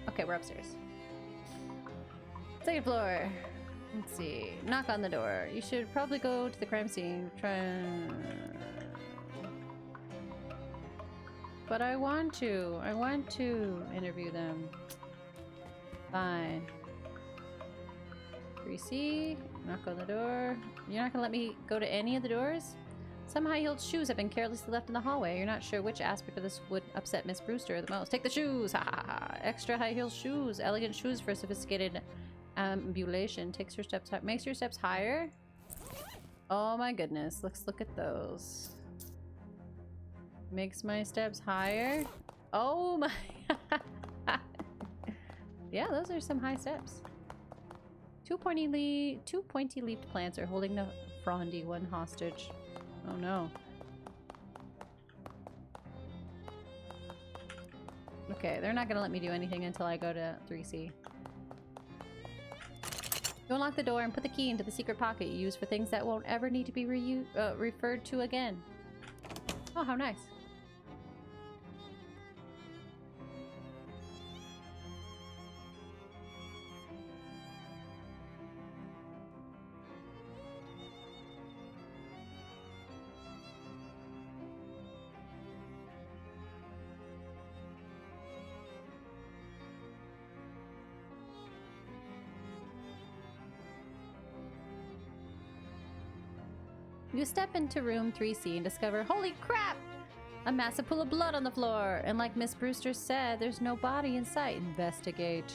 Okay, we're upstairs. Second floor. Let's see. Knock on the door. You should probably go to the crime scene. But I want to. I want to interview them. Fine. 3C. Knock on the door. You're not gonna let me go to any of the doors? Some high-heeled shoes have been carelessly left in the hallway. You're not sure which aspect of this would upset Miss Brewster the most. Take the shoes! Ha ha ha! Extra high-heeled shoes. Elegant shoes for sophisticated ambulation. Makes your steps higher? Oh my goodness. Let's look at those. Makes my steps higher? Oh my... Yeah, those are some high steps. Two pointy-leafed plants are holding the frondy one hostage. Oh no. Okay, they're not gonna let me do anything until I go to 3C. Go unlock the door and put the key into the secret pocket you use for things that won't ever need to be referred to again. Oh, how nice. You step into room 3C and discover, holy crap! A massive pool of blood on the floor. And like Miss Brewster said, there's no body in sight. Investigate.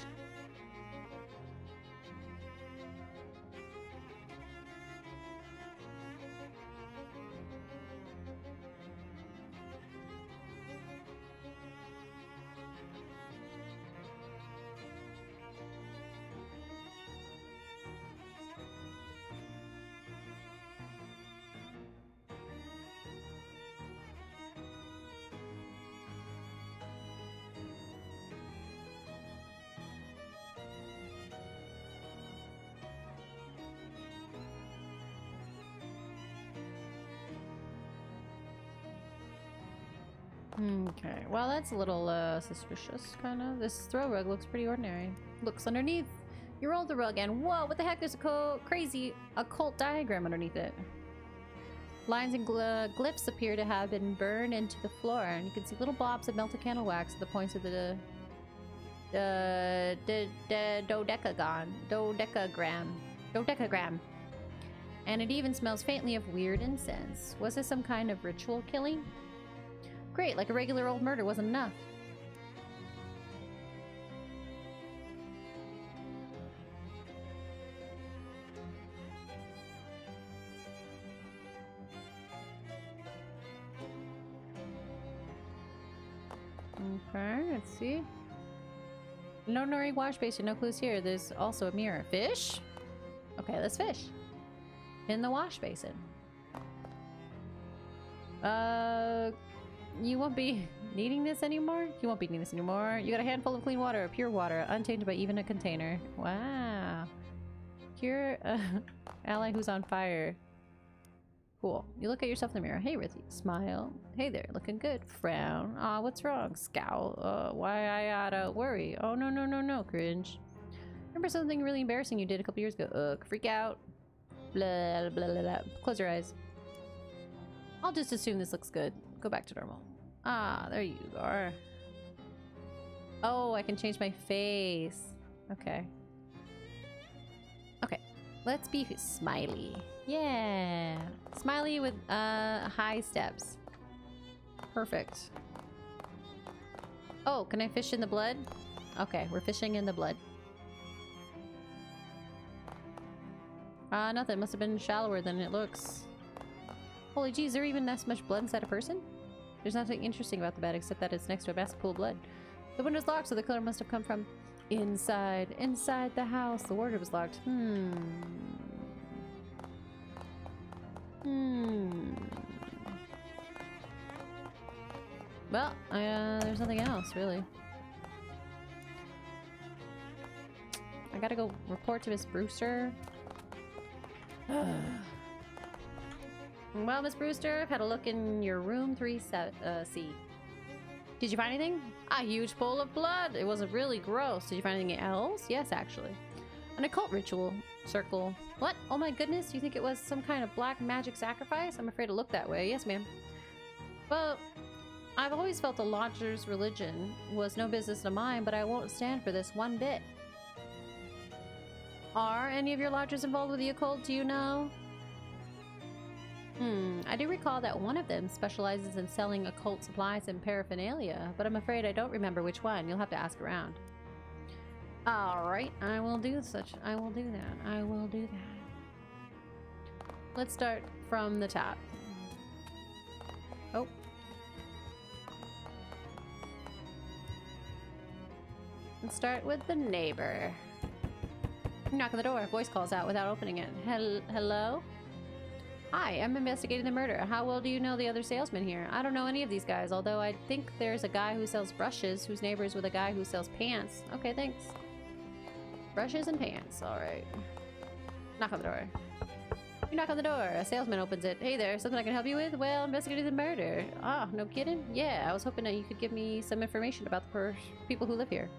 Okay, well that's a little suspicious, kind of. This throw rug looks pretty ordinary. Looks underneath. You roll the rug and whoa, what the heck? There's a crazy occult diagram underneath it. Lines and glyphs appear to have been burned into the floor, and you can see little blobs of melted candle wax at the points of the dodecagram. And it even smells faintly of weird incense. Was this some kind of ritual killing? Great, like a regular old murder wasn't enough. Okay, let's see. No ordinary wash basin, no clues here. There's also a mirror. Fish? Okay, let's fish. In the wash basin. You won't be needing this anymore? You won't be needing this anymore. You got a handful of clean water, pure water, untainted by even a container. Wow. Cure ally who's on fire. Cool. You look at yourself in the mirror. Hey, Rithy. Smile. Hey there, looking good. Frown. Aw, what's wrong? Scowl. Why I oughta worry? Oh, no, no, no, no. Cringe. Remember something really embarrassing you did a couple years ago? Ugh. Freak out. Blah, blah, blah, blah. Close your eyes. I'll just assume this looks good. Go back to normal. Ah, there you are. Oh, I can change my face. Okay. Okay. Let's be smiley. Yeah. Smiley with high steps. Perfect. Oh, can I fish in the blood? Okay, we're fishing in the blood. Nothing. Must have been shallower than it looks. Holy geez, is there even this much blood inside a person? There's nothing interesting about the bed except that it's next to a massive pool of blood. The window's locked, so the killer must have come from inside the house. The wardrobe is locked. Well, there's nothing else, really. I gotta go report to Miss Brewster. Well, Miss Brewster, I've had a look in your room 3C. Did you find anything? A huge pool of blood. It wasn't really gross. Did you find anything else? Yes, actually. An occult ritual circle. What? Oh my goodness, you think it was some kind of black magic sacrifice? I'm afraid to look that way. Yes, ma'am. Well, I've always felt the Lodger's religion was no business of mine, but I won't stand for this one bit. Are any of your Lodgers involved with the occult? Do you know? I do recall that one of them specializes in selling occult supplies and paraphernalia, but I'm afraid I don't remember which one. You'll have to ask around. Alright, I will do that. I will do that. Let's start from the top. Oh. Let's start with the neighbor. Knock on the door. Voice calls out without opening it. Hello? Hi, I'm investigating the murder. How well do you know the other salesman here? I don't know any of these guys, although I think there's a guy who sells brushes whose neighbor is with a guy who sells pants. Okay, thanks. Brushes and pants. Alright. Knock on the door. You knock on the door. A salesman opens it. Hey there, something I can help you with? Well, investigating the murder. Ah, no kidding? Yeah, I was hoping that you could give me some information about the people who live here.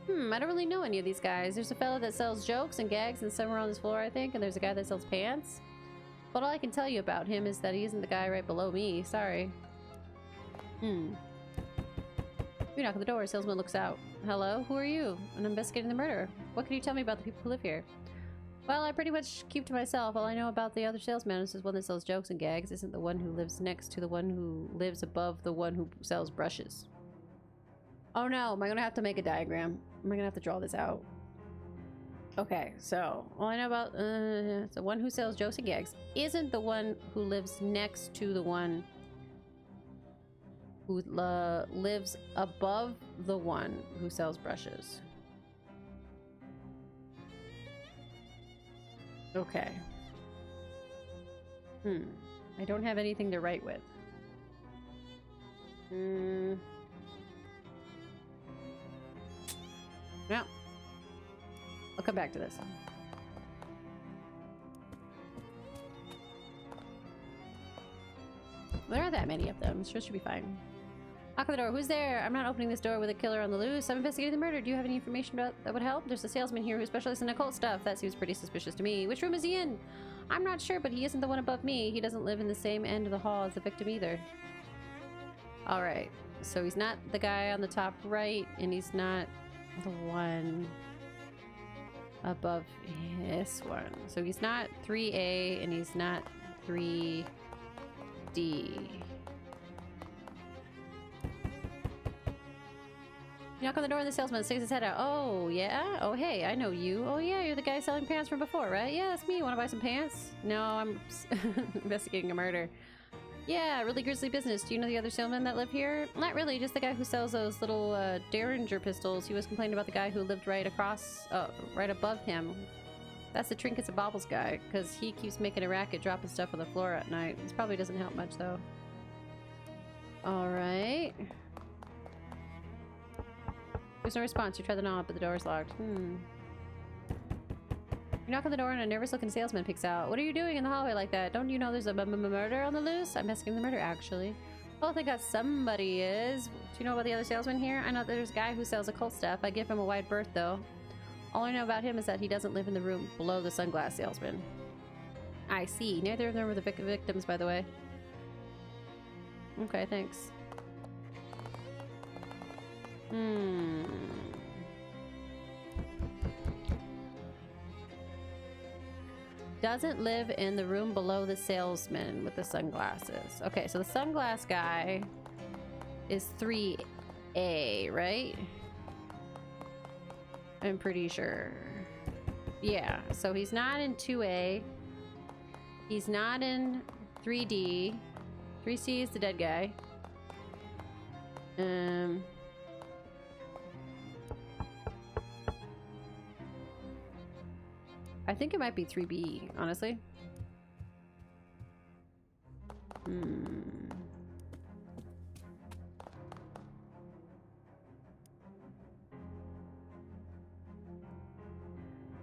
I don't really know any of these guys. There's a fella that sells jokes and gags and somewhere on this floor, I think, and there's a guy that sells pants. But all I can tell you about him is that he isn't the guy right below me. Sorry. You knock on the door. Salesman looks out. Hello? Who are you? I'm investigating the murder. What can you tell me about the people who live here? Well, I pretty much keep to myself. All I know about the other salesman is one that sells jokes and gags isn't the one who lives next to the one who lives above the one who sells brushes. Oh no, am I gonna have to make a diagram? Am I gonna have to draw this out? Okay, so all I know about the one who sells jokes and gags isn't the one who lives next to the one who lives above the one who sells brushes. Okay. I don't have anything to write with. No. I'll come back to this. There aren't that many of them. Sure should be fine. Knock on the door. Who's there? I'm not opening this door with a killer on the loose. I'm investigating the murder. Do you have any information about that would help? There's a salesman here who specializes in occult stuff. That seems pretty suspicious to me. Which room is he in? I'm not sure, but he isn't the one above me. He doesn't live in the same end of the hall as the victim either. Alright. So he's not the guy on the top right, and he's not the one above this one. So he's not 3A, and he's not 3D. You knock on the door and the salesman sticks his head out. Oh, yeah? Oh, hey, I know you. Oh, yeah, you're the guy selling pants from before, right? Yeah, that's me. Want to buy some pants? No, I'm investigating a murder. Yeah, really grisly business. Do you know the other salesmen that live here? Not really, just the guy who sells those little Derringer pistols. He was complaining about the guy who lived right above him. That's the Trinkets and Baubles guy, because he keeps making a racket dropping stuff on the floor at night. This probably doesn't help much, though. Alright. There's no response. You try the knob, but the door is locked. You knock on the door and a nervous-looking salesman peeks out. What are you doing in the hallway like that? Don't you know there's a murder on the loose? I'm investigating the murder, actually. Oh, thank God somebody is. Do you know about the other salesman here? I know that there's a guy who sells occult stuff. I give him a wide berth, though. All I know about him is that he doesn't live in the room below the sunglass salesman. I see. Neither of them were the victims, by the way. Okay, thanks. Doesn't live in the room below the salesman with the sunglasses. Okay, so the sunglass guy is 3A, right? I'm pretty sure. Yeah, so he's not in 2A. He's not in 3D. 3C is the dead guy. I think it might be 3B, honestly.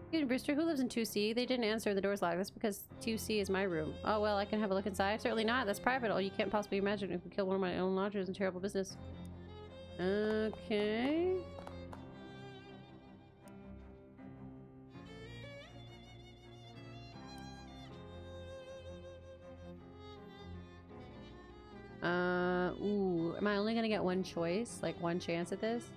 Excuse me, Brewster, who lives in 2C? They didn't answer. The door's locked. That's because 2C is my room. Oh, well, I can have a look inside. Certainly not. That's private. Oh, you can't possibly imagine who could kill one of my own lodgers in terrible business. Okay. Ooh, am I only gonna get one choice? Like one chance at this?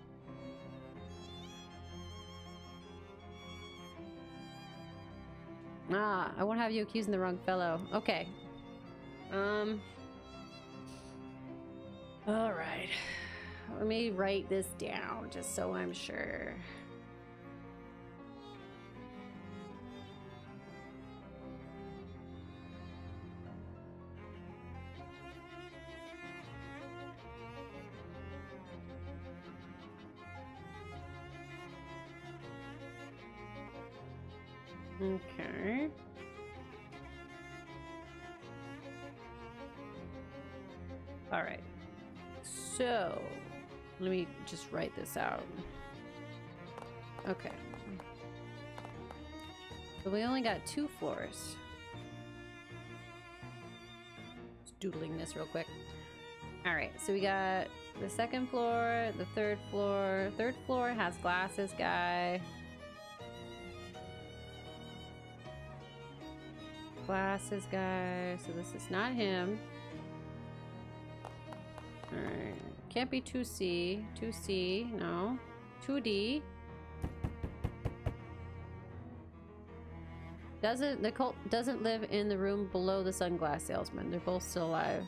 Ah, I won't have you accusing the wrong fellow. Okay. Alright. Let me write this down just so I'm sure. Okay. All right. So, let me just write this out. Okay. So we only got 2 floors. Just doodling this real quick. All right. So we got the 2nd floor, the 3rd floor. 3rd floor has glasses guy. Glasses guy, so this is not him. Alright. Can't be 2C. 2C, no. 2D. The cult doesn't live in the room below the sunglass salesman. They're both still alive.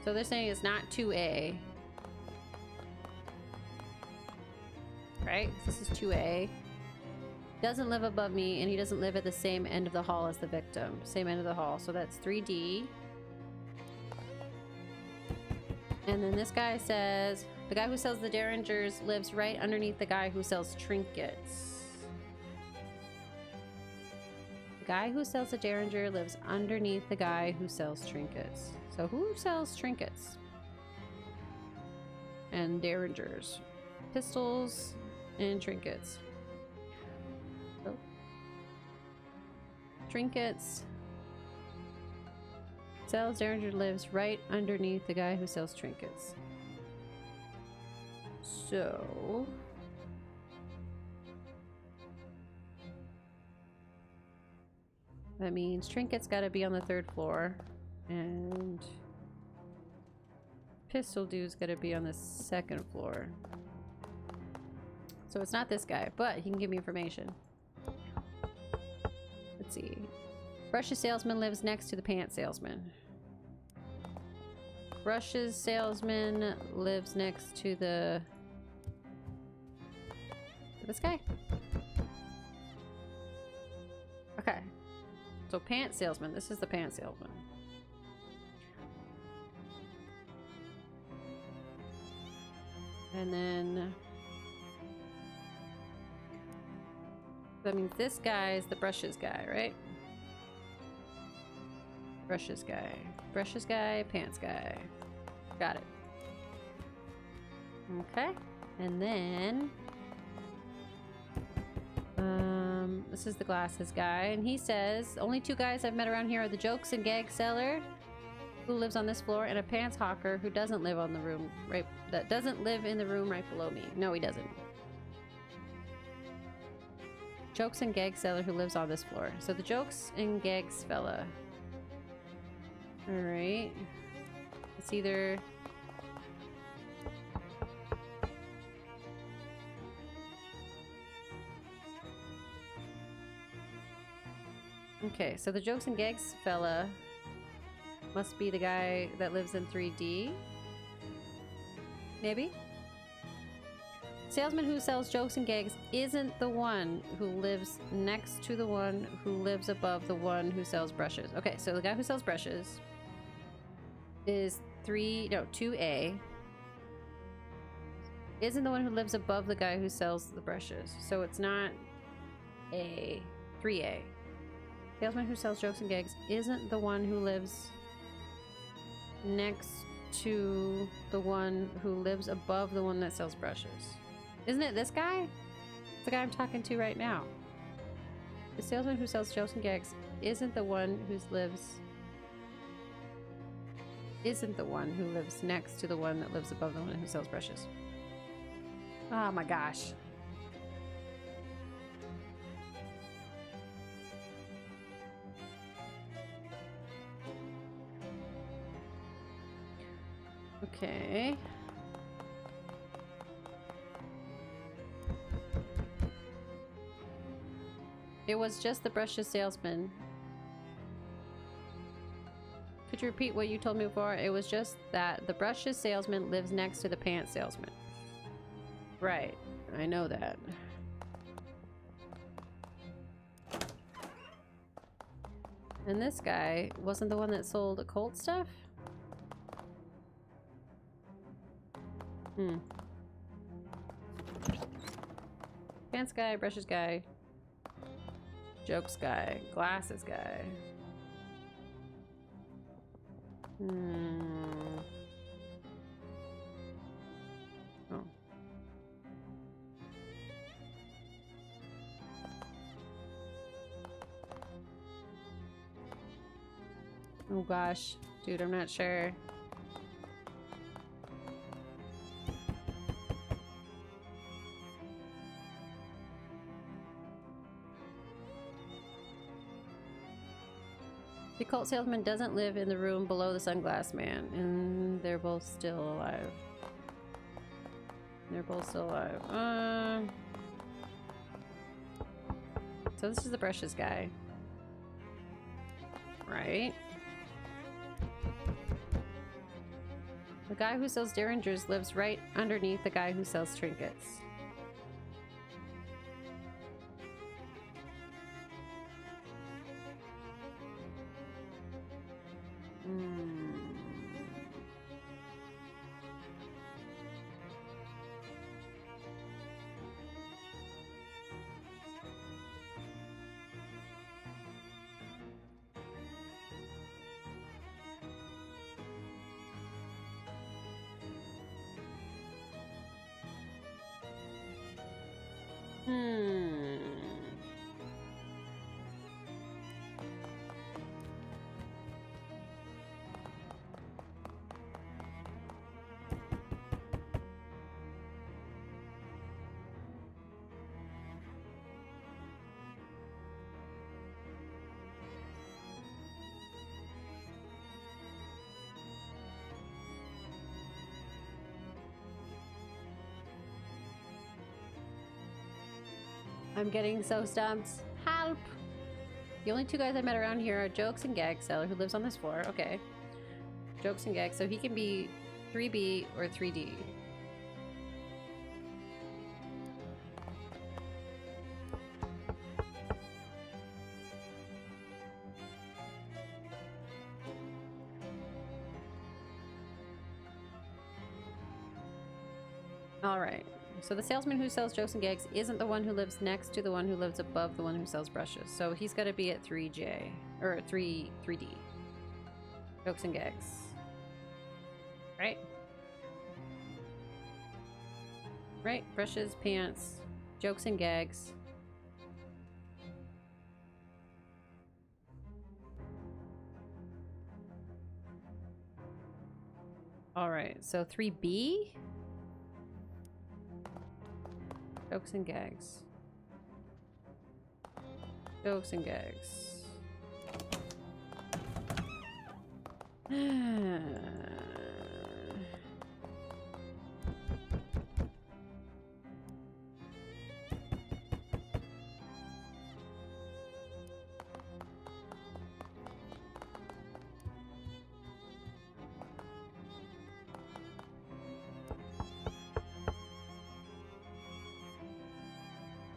So they're saying it's not 2A. Right? This is 2A. Doesn't live above me, and he doesn't live at the same end of the hall as the victim. Same end of the hall. So that's 3D. And then this guy says, the guy who sells the derringers lives right underneath the guy who sells trinkets. The guy who sells the derringer lives underneath the guy who sells trinkets. So who sells trinkets? And derringers. Pistols and trinkets. Oh. Trinkets. Sells derringer lives right underneath the guy who sells trinkets. So that means trinkets gotta be on the 3rd floor, and pistol dude's gotta be on the 2nd floor. So it's not this guy, but he can give me information. Let's see. Brushes salesman lives next to the pants salesman. Brushes salesman lives next to the... this guy? Okay. So pants salesman. This is the pants salesman. And then... that means this guy is the brushes guy, right? Brushes guy. Brushes guy, pants guy. Got it. Okay. And then... this is the glasses guy, and he says, only 2 guys I've met around here are the jokes and gag seller, who lives on this floor, and a pants hawker who doesn't live on the room right... that doesn't live in the room right below me. No, he doesn't. Jokes and gag seller who lives on this floor. So the jokes and gags fella. Alright. It's either... okay, so the jokes and gags fella must be the guy that lives in 3D. Maybe? Salesman who sells jokes and gags isn't the one who lives next to the one who lives above the one who sells brushes. Okay, so the guy who sells brushes is 2A. Isn't the one who lives above the guy who sells the brushes. So it's not 3A. Salesman who sells jokes and gags isn't the one who lives next to the one who lives above the one that sells brushes. Isn't it this guy? It's the guy I'm talking to right now. The salesman who sells jokes and gags isn't the one who lives next to the one that lives above the one who sells brushes. Oh my gosh. Okay. It was just the brushes salesman. Could you repeat what you told me before? It was just that the brushes salesman lives next to the pants salesman. Right. I know that. And this guy wasn't the one that sold occult stuff? Pants guy, brushes guy, jokes guy, glasses guy. Oh. Oh gosh, dude, I'm not sure. The cult salesman doesn't live in the room below the sunglass man, and they're both still alive. They're both still alive. So this is the brushes guy. Right. The guy who sells derringers lives right underneath the guy who sells trinkets. I'm getting so stumped. Help! The only two guys I met around here are Jokes and Gag Seller, who lives on this floor. Okay. Jokes and Gag, so he can be 3B or 3D. Alright. So the salesman who sells jokes and gags isn't the one who lives next to the one who lives above the one who sells brushes. So he's got to be at 3J. Or 3D. Jokes and gags. Right? Right? Brushes, pants, jokes and gags. Alright, so 3B? Jokes and gags. Jokes and gags.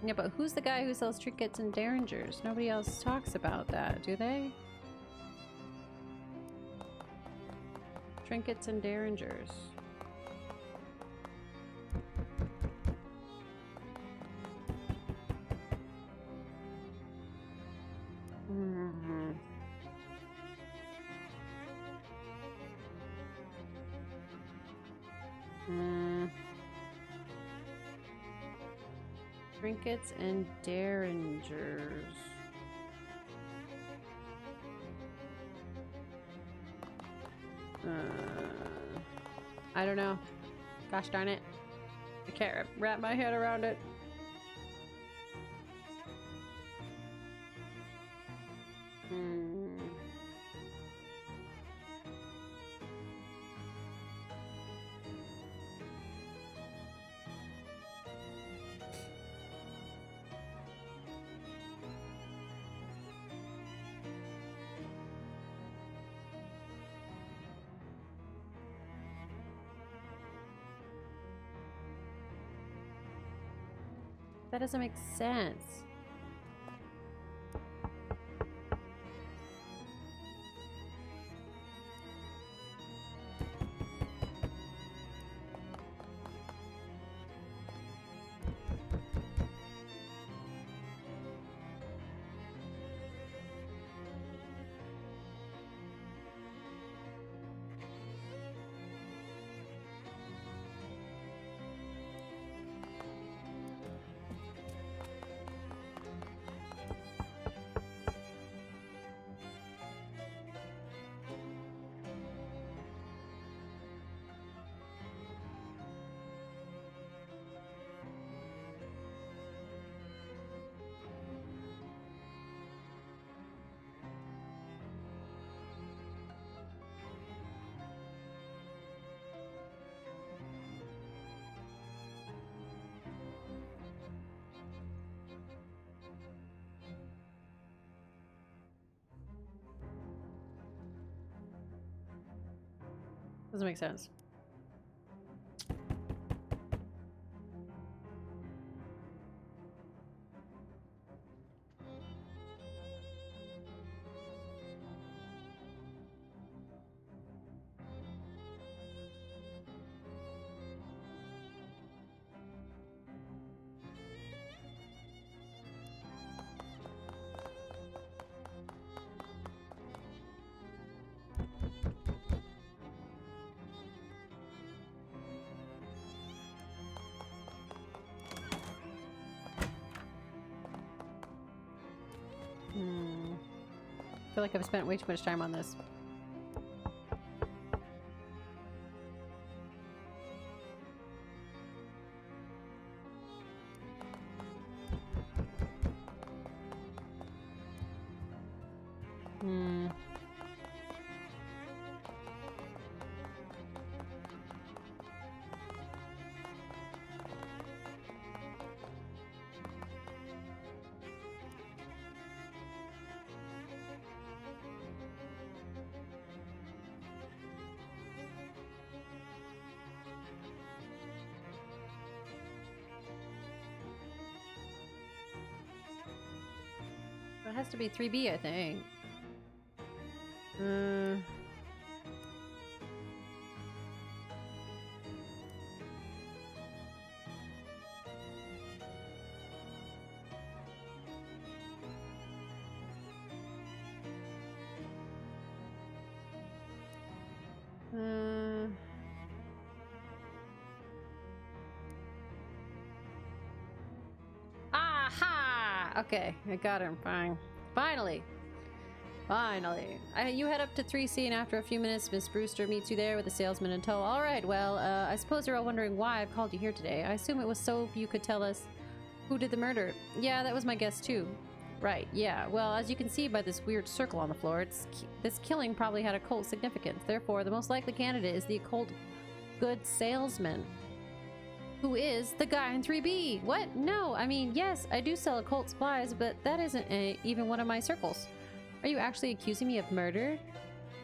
Yeah, but who's the guy who sells trinkets and derringers? Nobody else talks about that, do they? Trinkets and derringers. Trinkets and derringers. I don't know. Gosh darn it. I can't wrap my head around it. That doesn't make sense. Doesn't make sense. I feel like I've spent way too much time on this. It has to be 3B, I think. Aha! Okay, I got him. Fine. Finally. Finally. You head up to 3C, and after a few minutes, Miss Brewster meets you there with a salesman in tow. All right, well, I suppose you're all wondering why I've called you here today. I assume it was so you could tell us who did the murder. Yeah, that was my guess, too. Right, yeah. Well, as you can see by this weird circle on the floor, this killing probably had occult significance. Therefore, the most likely candidate is the occult good salesman, who is the guy in 3B. What? No, I mean, yes, I do sell occult supplies, but that isn't even one of my circles. Are you actually accusing me of murder?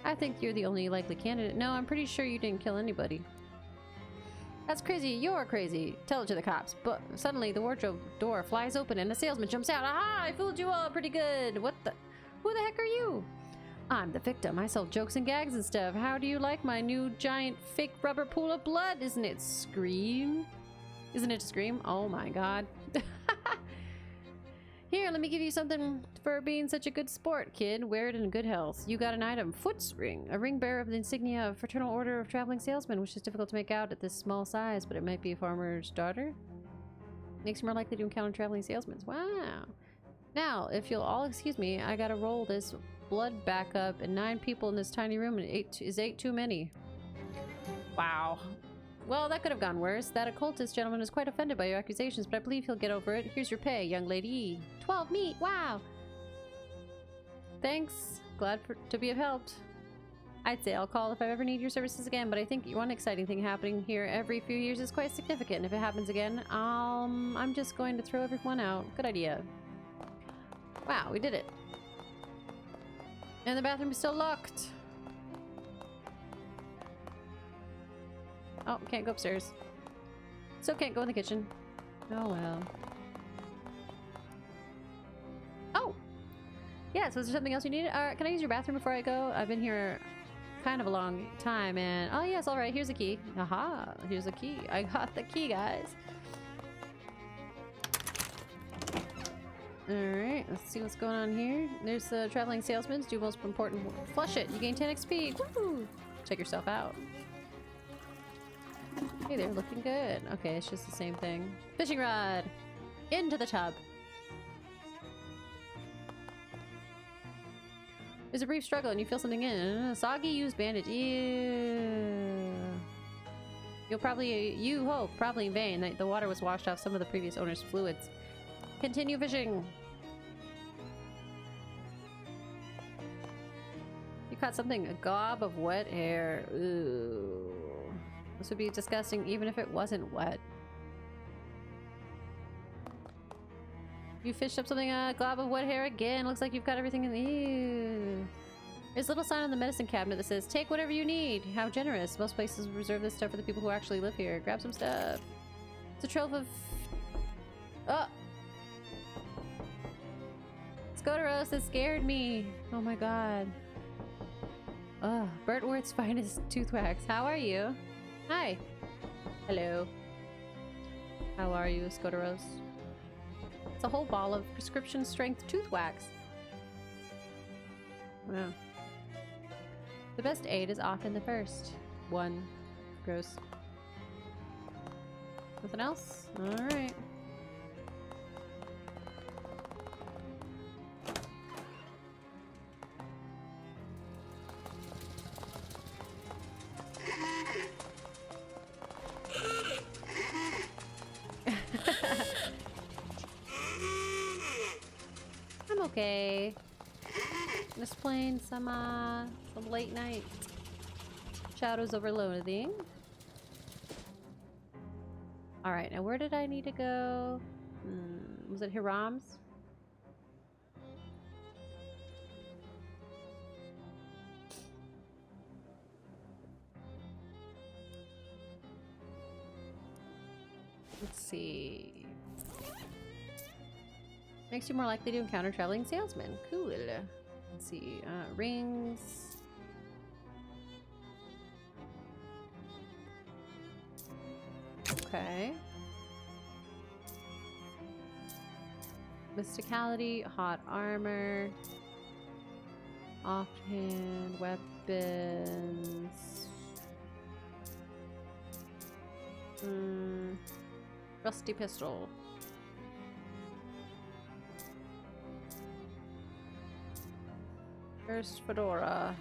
I think you're the only likely candidate. No, I'm pretty sure you didn't kill anybody. That's crazy. You're crazy. Tell it to the cops. But suddenly the wardrobe door flies open and a salesman jumps out. Aha! I fooled you all pretty good. What the? Who the heck are you? I'm the victim. I sell jokes and gags and stuff. How do you like my new giant fake rubber pool of blood? Isn't it Scream? Isn't it Scream? Oh my god. Here, let me give you something for being such a good sport, kid. Wear it in good health. You got an item. Foot's ring. A ring bearer of the insignia of Fraternal Order of Traveling Salesmen, which is difficult to make out at this small size, but it might be a farmer's daughter. Makes you more likely to encounter traveling salesmen. Wow. Now, if you'll all excuse me, I gotta roll this blood back up, and 9 people in this tiny room and 8 too many. Wow. Well, that could have gone worse. That occultist gentleman is quite offended by your accusations, but I believe he'll get over it. Here's your pay, young lady. 12 meat. Wow. Thanks. Glad to be of help. I'd say I'll call if I ever need your services again, but I think one exciting thing happening here every few years is quite significant. And if it happens again, I'm just going to throw everyone out. Good idea. Wow, we did it. And the bathroom is still locked. Oh, can't go upstairs. Still can't go in the kitchen. Oh well. Oh! Yeah, so is there something else you need? Can I use your bathroom before I go? I've been here kind of a long time and... Oh yes, alright, here's the key. Aha! Here's the key. I got the key, guys. Alright, let's see what's going on here. There's the traveling salesman. Do most important... Flush it! You gain 10 XP! Woo! Check yourself out. Hey, they're looking good. Okay, it's just the same thing. Fishing rod! Into the tub. There's a brief struggle and you feel something in. Soggy used bandage. Ew. You'll probably, you hope, probably in vain, that the water was washed off some of the previous owner's fluids. Continue fishing. You caught something, a gob of wet hair. Ooh. This would be disgusting even if it wasn't wet. You fished up something, a glob of wet hair again. Looks like you've got everything in the... Ew. There's a little sign on the medicine cabinet that says, "Take whatever you need." How generous. Most places reserve this stuff for the people who actually live here. Grab some stuff. It's a trove of... Oh! Scoteros, that scared me. Oh my god. Ugh. Burtworth's finest tooth wax. How are you? Hi. Hello. How are you, Scoteros? It's a whole ball of prescription strength tooth wax. Wow. The best aid is often the first one. Gross. Nothing else? Alright. I'm okay. Just playing some late night Shadows over Loathing. Alright, now where did I need to go? Was it Hiram's? Let's see. Makes you more likely to encounter traveling salesmen. Cool. Let's see. Rings. Okay. Mysticality, hot armor, offhand weapons. Rusty pistol. First fedora.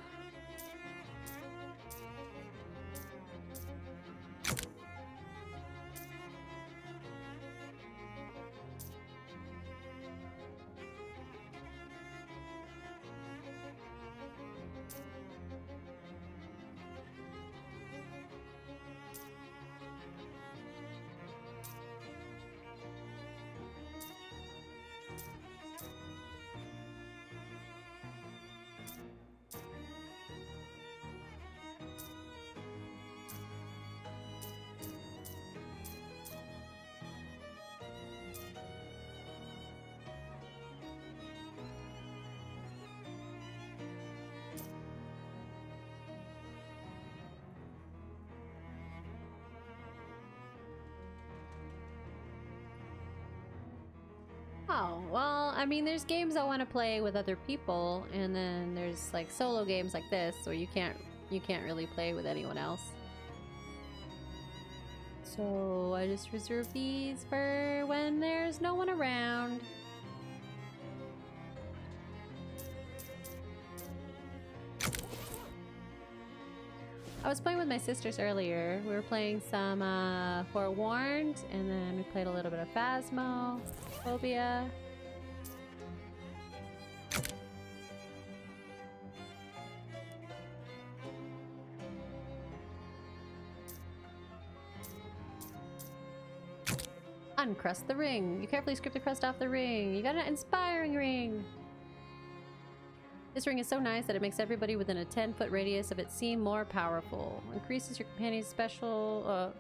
Oh, well, I mean, there's games I want to play with other people, and then there's like solo games like this where you can't really play with anyone else. So I just reserve these for when there's no one around. I was playing with my sisters earlier. We were playing some Forewarned, and then we played a little bit of Phasmophobia. Uncrust the ring. You carefully scrape the crust off the ring. You got an inspiring ring. This ring is so nice that it makes everybody within a 10-foot radius of it seem more powerful. Increases your companion's special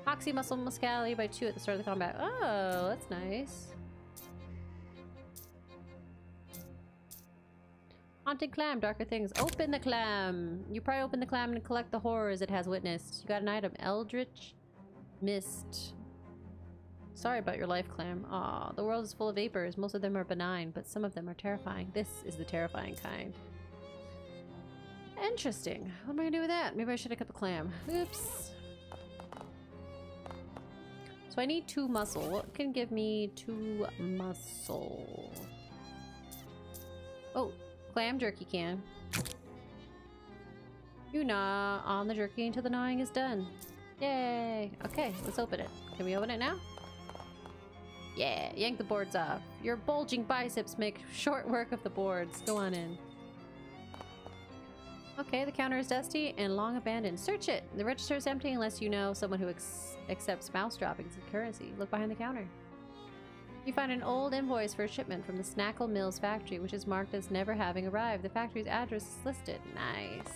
oxy muscle muscality by 2 at the start of the combat. Oh, that's nice. Haunted clam, darker things. Open the clam. You pry open the clam and collect the horrors it has witnessed. You got an item. Eldritch Mist. Sorry about your life, clam. Aw, the world is full of vapors. Most of them are benign, but some of them are terrifying. This is the terrifying kind. Interesting. What am I gonna do with that? Maybe I should have kept the clam. Oops. So I need 2 muscle. What can give me 2 muscle? Oh, clam jerky can. You gnaw on the jerky until the gnawing is done. Yay. Okay, let's open it. Can we open it now? Yeah, yank the boards off. Your bulging biceps make short work of the boards. Go on in. Okay, the counter is dusty and long abandoned. Search it. The register is empty unless you know someone who accepts mouse droppings as currency. Look behind the counter. You find an old invoice for a shipment from the Snackle Mills factory, which is marked as never having arrived. The factory's address is listed. Nice.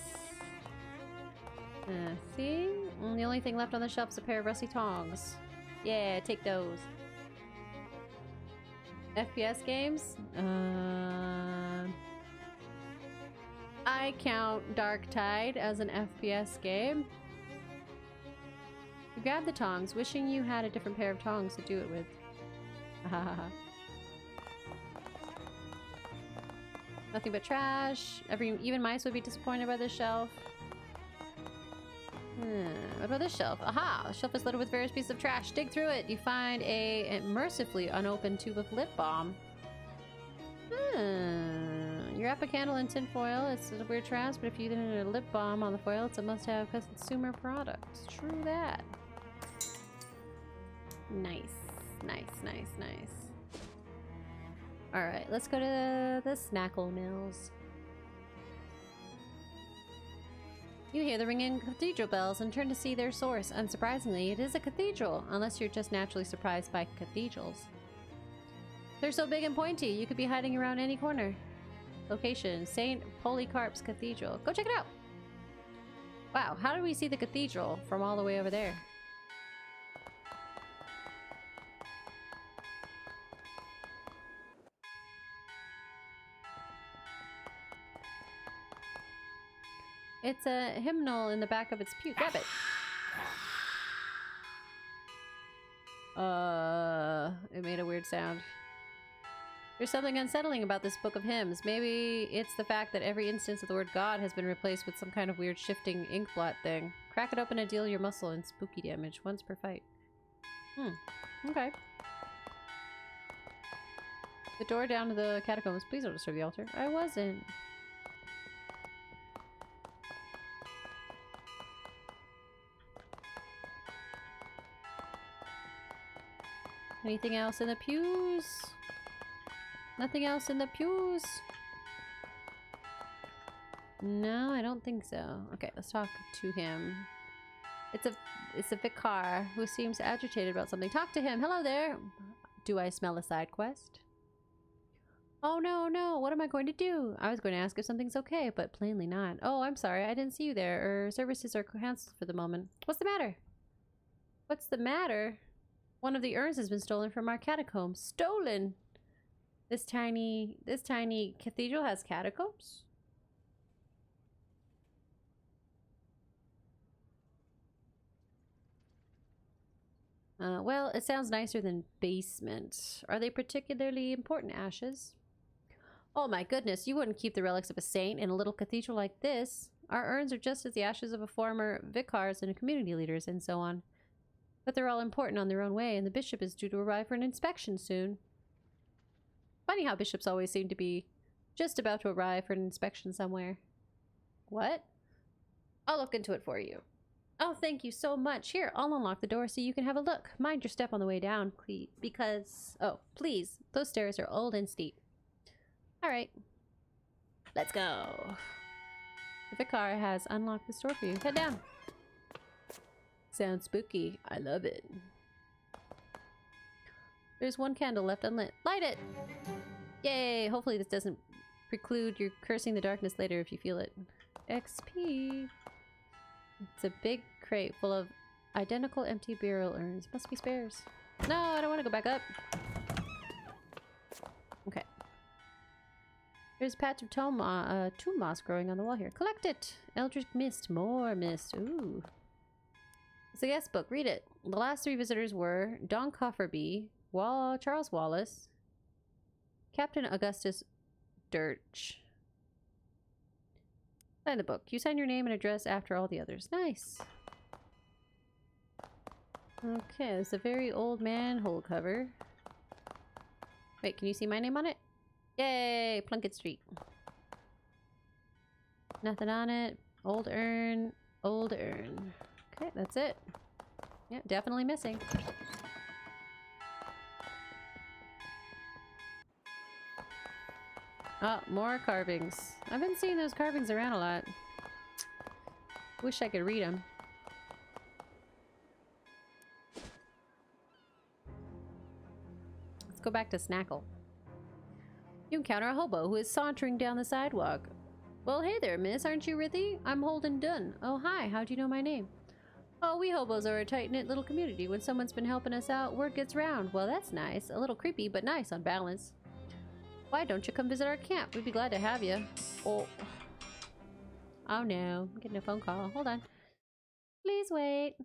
See? The only thing left on the shelf is a pair of rusty tongs. Yeah, take those. FPS games? I count Dark Tide as an FPS game. You grab the tongs, wishing you had a different pair of tongs to do it with. Nothing but trash. Even mice would be disappointed by this shelf. What about this shelf? Aha! The shelf is loaded with various pieces of trash. Dig through it. You find a mercifully unopened tube of lip balm. You wrap a candle in tin foil. It's a weird trash, but if you did a lip balm on the foil, it's a must-have consumer product. True that. Nice. Nice, nice, nice. Alright, let's go to the Snackle Mills. You hear the ringing cathedral bells and turn to see their source. Unsurprisingly, it is a cathedral, unless you're just naturally surprised by cathedrals. They're so big and pointy, you could be hiding around any corner. Location, St. Polycarp's Cathedral. Go check it out! Wow, how do we see the cathedral from all the way over there? It's a hymnal in the back of its pew. Grab it! It made a weird sound. There's something unsettling about this book of hymns. Maybe it's the fact that every instance of the word God has been replaced with some kind of weird shifting ink blot thing. Crack it open and deal your muscle in spooky damage once per fight. Okay. The door down to the catacombs. Please don't disturb the altar. I wasn't. Anything else in the pews? Nothing else in the pews? No, I don't think so. Okay, let's talk to him. It's a vicar who seems agitated about something. Talk to him. Hello there. Do I smell a side quest? Oh no, what am I going to do? I was going to ask if something's okay, but plainly not. Oh, I'm sorry, I didn't see you there. Services are canceled for the moment. What's the matter? What's the matter? One of the urns has been stolen from our catacombs. Stolen! This tiny cathedral has catacombs? Well, it sounds nicer than basement. Are they particularly important ashes? Oh my goodness, you wouldn't keep the relics of a saint in a little cathedral like this. Our urns are just as the ashes of a former vicars and community leaders and so on. But they're all important on their own way, and the bishop is due to arrive for an inspection soon. Funny how bishops always seem to be just about to arrive for an inspection somewhere. What? I'll look into it for you. Oh, thank you so much. Here, I'll unlock the door so you can have a look. Mind your step on the way down, please. Because... oh, please. Those stairs are old and steep. Alright. Let's go. The vicar has unlocked this door for you. Head down. Sounds spooky. I love it. There's one candle left unlit. Light it! Yay! Hopefully this doesn't preclude your cursing the darkness later if you feel it. XP. It's a big crate full of identical empty burial urns. Must be spares. No, I don't want to go back up. Okay. There's a patch of tomb moss growing on the wall here. Collect it! Eldritch mist. More mist. Ooh. It's a guest book. Read it. The last three visitors were Don Cofferby, Charles Wallace, Captain Augustus Dirch. Sign the book. You sign your name and address after all the others. Nice. Okay, it's a very old manhole cover. Wait, can you see my name on it? Yay! Plunkett Street. Nothing on it. Old urn. Old urn. Okay, that's it. Yeah, definitely missing. Oh, more carvings. I've been seeing those carvings around a lot. Wish I could read them. Let's go back to Snackle. You encounter a hobo who is sauntering down the sidewalk. Well, hey there, miss. Aren't you Rithy? I'm Holden Dunn. Oh, hi. How'd you know my name? Oh, we hobos are a tight-knit little community. When someone's been helping us out, word gets round. Well, that's nice. A little creepy, but nice on balance. Why don't you come visit our camp? We'd be glad to have you. Oh. Oh no. I'm getting a phone call. Hold on. Please wait.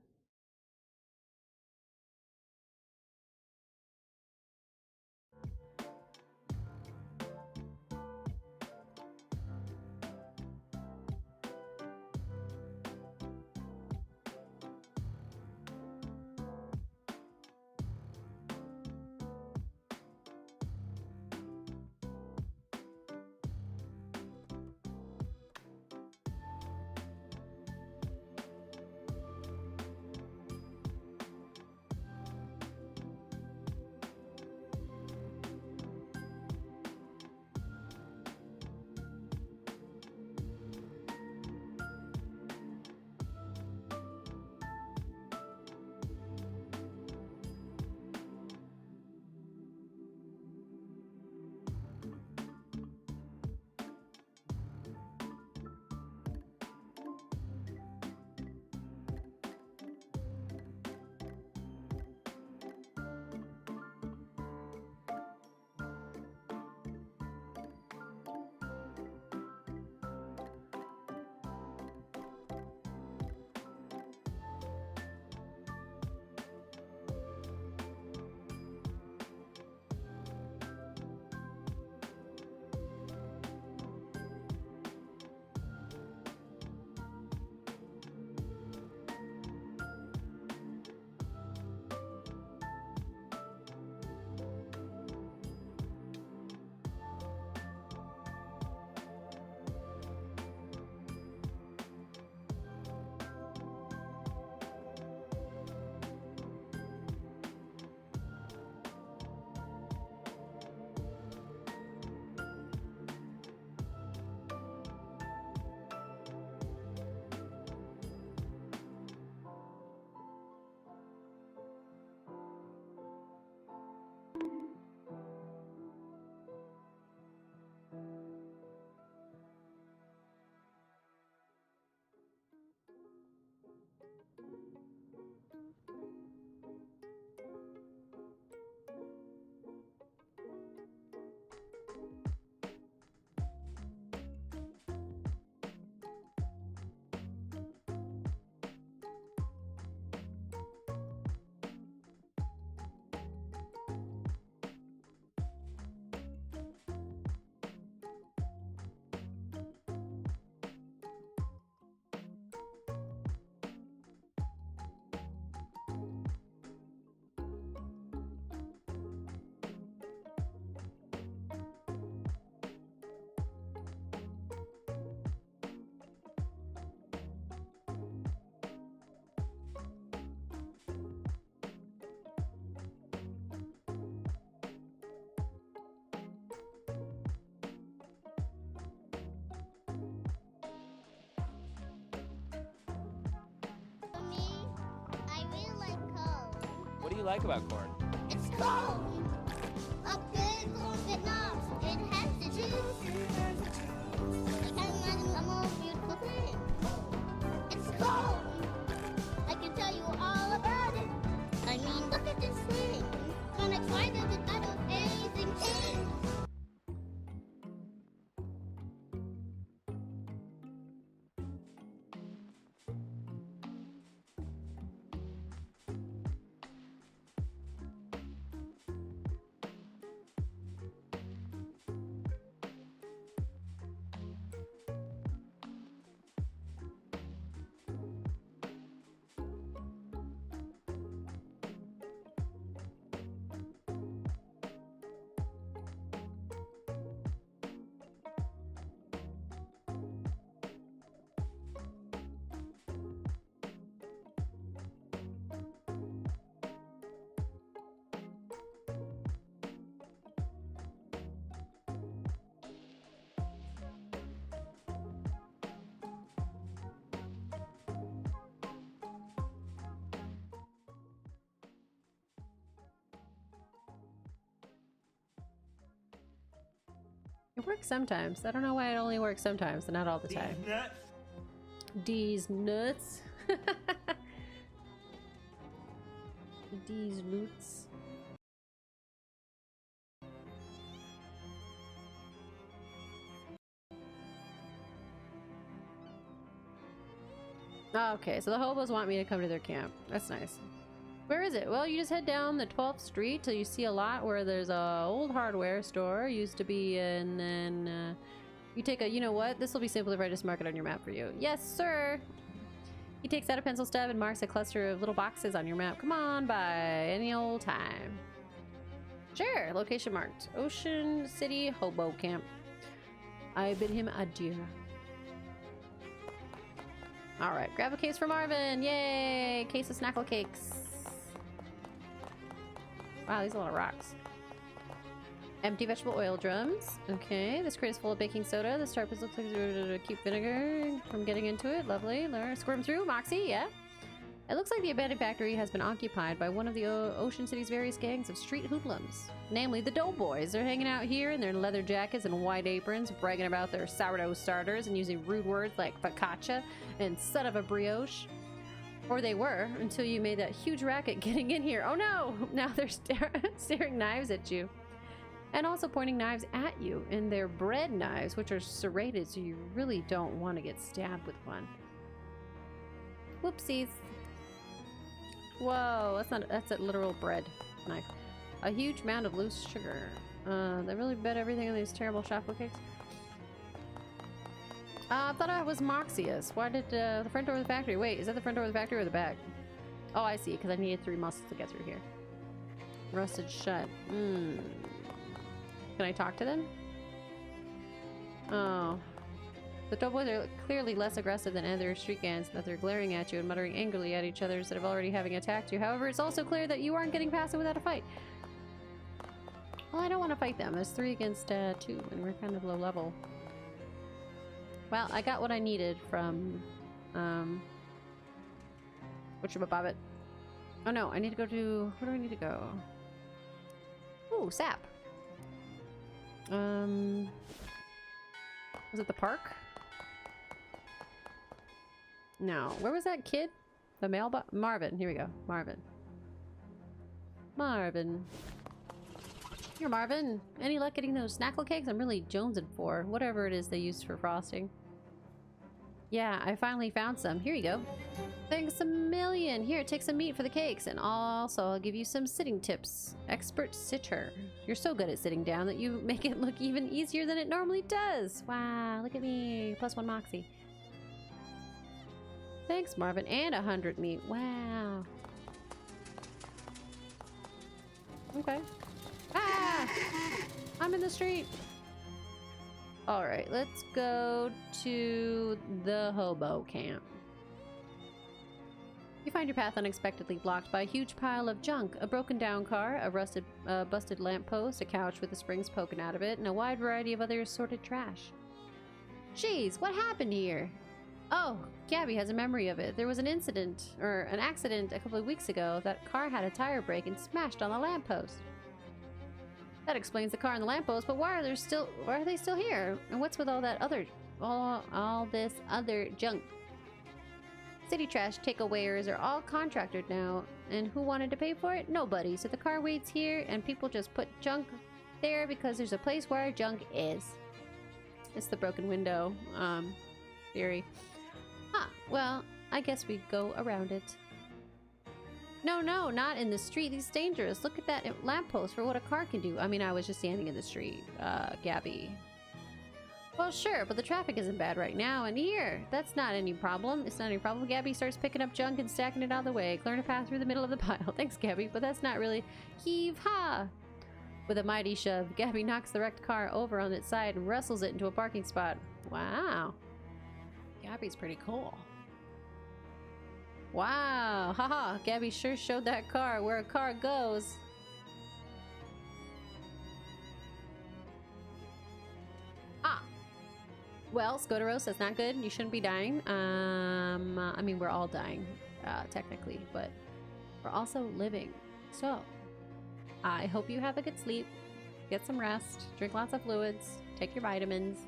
What do you like about corn? It's cold! A big corn Vietnam. It has the juice. I can't imagine a more beautiful thing. It's cold! I can tell you all about it. I mean, look at this thing. Corn X Y does it out of amazing things. It works sometimes. I don't know why it only works sometimes and not all the time. These nuts. These nuts. Okay, so the hobos want me to come to their camp. That's nice. Where is it? Well, you just head down the 12th Street till you see a lot where there's a old hardware store used to be, and then you take a, you know what? This will be simple if I just mark it on your map for you. Yes, sir. He takes out a pencil stub and marks a cluster of little boxes on your map. Come on by any old time. Sure. Location marked. Ocean City Hobo Camp. I bid him adieu. All right, grab a case for Marvin. Yay! Case of snackle cakes. Wow, these are a lot of rocks. Empty vegetable oil drums. Okay, this crate is full of baking soda. The starpers looks like to keep vinegar from getting into it. Lovely. Squirm through. Moxie, yeah. It looks like the abandoned factory has been occupied by one of the Ocean City's various gangs of street hoodlums. Namely, the Doughboys. They're hanging out here in their leather jackets and white aprons, bragging about their sourdough starters and using rude words like focaccia and son of a brioche. Or they were, until you made that huge racket getting in here. Oh no! Now they're staring knives at you. And also pointing knives at you. And they're bread knives, which are serrated, so you really don't want to get stabbed with one. Whoopsies. Whoa, that's a literal bread knife. A huge mound of loose sugar. They really bet everything on these terrible chocolate cakes. I thought I was Moxius. Why did the front door of the factory? Wait, is that the front door of the factory or the back? Oh, I see, because I needed 3 muscles to get through here. Rusted shut. Can I talk to them? Oh. The Doughboys are clearly less aggressive than other street gangs, that they're glaring at you and muttering angrily at each other instead of already having attacked you. However, it's also clear that you aren't getting past it without a fight. Well, I don't want to fight them. There's 3 against 2, and we're kind of low level. Well, I got what I needed from, whatchamabobbit. Oh no, I need to go to, where do I need to go? Ooh, sap. Was it the park? No. Where was that kid? The mailbox? Marvin. Here we go. Marvin. Marvin. Here, Marvin. Any luck getting those snackle cakes? I'm really jonesing for whatever it is they use for frosting. Yeah, I finally found some. Here you go. Thanks a million. Here, take some meat for the cakes, and also I'll give you some sitting tips. Expert sitter. You're so good at sitting down that you make it look even easier than it normally does. Wow, look at me. +1 Moxie. Thanks, Marvin. And 100 meat. Wow. Okay. Ah! I'm in the street. Alright, let's go to the hobo camp. You find your path unexpectedly blocked by a huge pile of junk. A broken down car, a busted lamppost, a couch with the springs poking out of it, and a wide variety of other assorted trash. Jeez, what happened here? Oh, Gabby has a memory of it. There was an incident, or an accident a couple of weeks ago. That car had a tire break and smashed on the lamppost. That explains the car and the lamppost, but why are they still here? And what's with all that other, all this other junk? City trash takeawayers are all contracted now, and who wanted to pay for it? Nobody. So the car waits here, and people just put junk there because there's a place where junk is. It's the broken window, theory. Huh, well, I guess we go around it. No, not in the street. This is dangerous. Look at that lamppost for what a car can do. I mean, I was just standing in the street, Gabby. Well, sure, but the traffic isn't bad right now, and here, that's not any problem. It's not any problem. Gabby starts picking up junk and stacking it out of the way. Clearing a path through the middle of the pile. Thanks, Gabby, but that's not really... Heave-ha! With a mighty shove, Gabby knocks the wrecked car over on its side and wrestles it into a parking spot. Wow. Gabby's pretty cool. Wow, haha, Gabby sure showed that car where a car goes. Ah. Well, Scoteros, that's not good. You shouldn't be dying. I mean, we're all dying, technically, but we're also living. So, I hope you have a good sleep, get some rest, drink lots of fluids, Take your vitamins.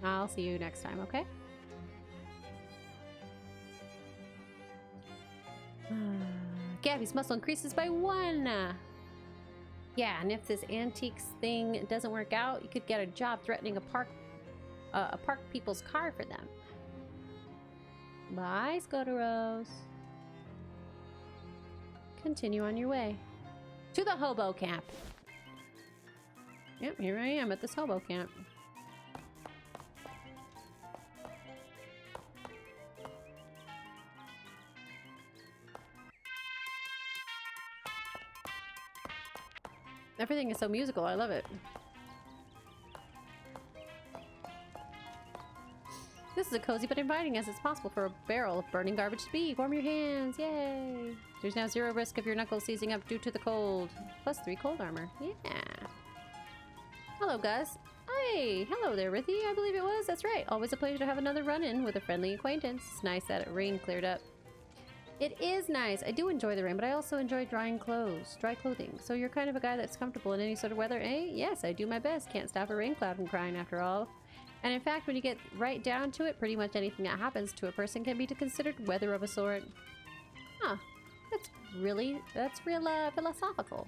I'll see you next time, okay? Gabby's muscle increases by 1. Yeah, and if this antiques thing doesn't work out, you could get a job threatening a park people's car for them. Bye, Scoteros. Continue on your way. To the hobo camp. Yep, here I am at this hobo camp. Everything is so musical, I love it. This is as cozy but inviting as it's possible for a barrel of burning garbage to be. Warm your hands, yay! There's now 0 risk of your knuckles seizing up due to the cold. Plus 3 cold armor, yeah. Hello, Gus. Hey, hello there, Rithy. I believe it was. That's right. Always a pleasure to have another run-in with a friendly acquaintance. It's nice that rain cleared up. It is nice. I do enjoy the rain, but I also enjoy dry clothing. So you're kind of a guy that's comfortable in any sort of weather, eh? Yes, I do my best. Can't stop a rain cloud from crying after all. And in fact, when you get right down to it, pretty much anything that happens to a person can be considered weather of a sort. Huh. That's real philosophical.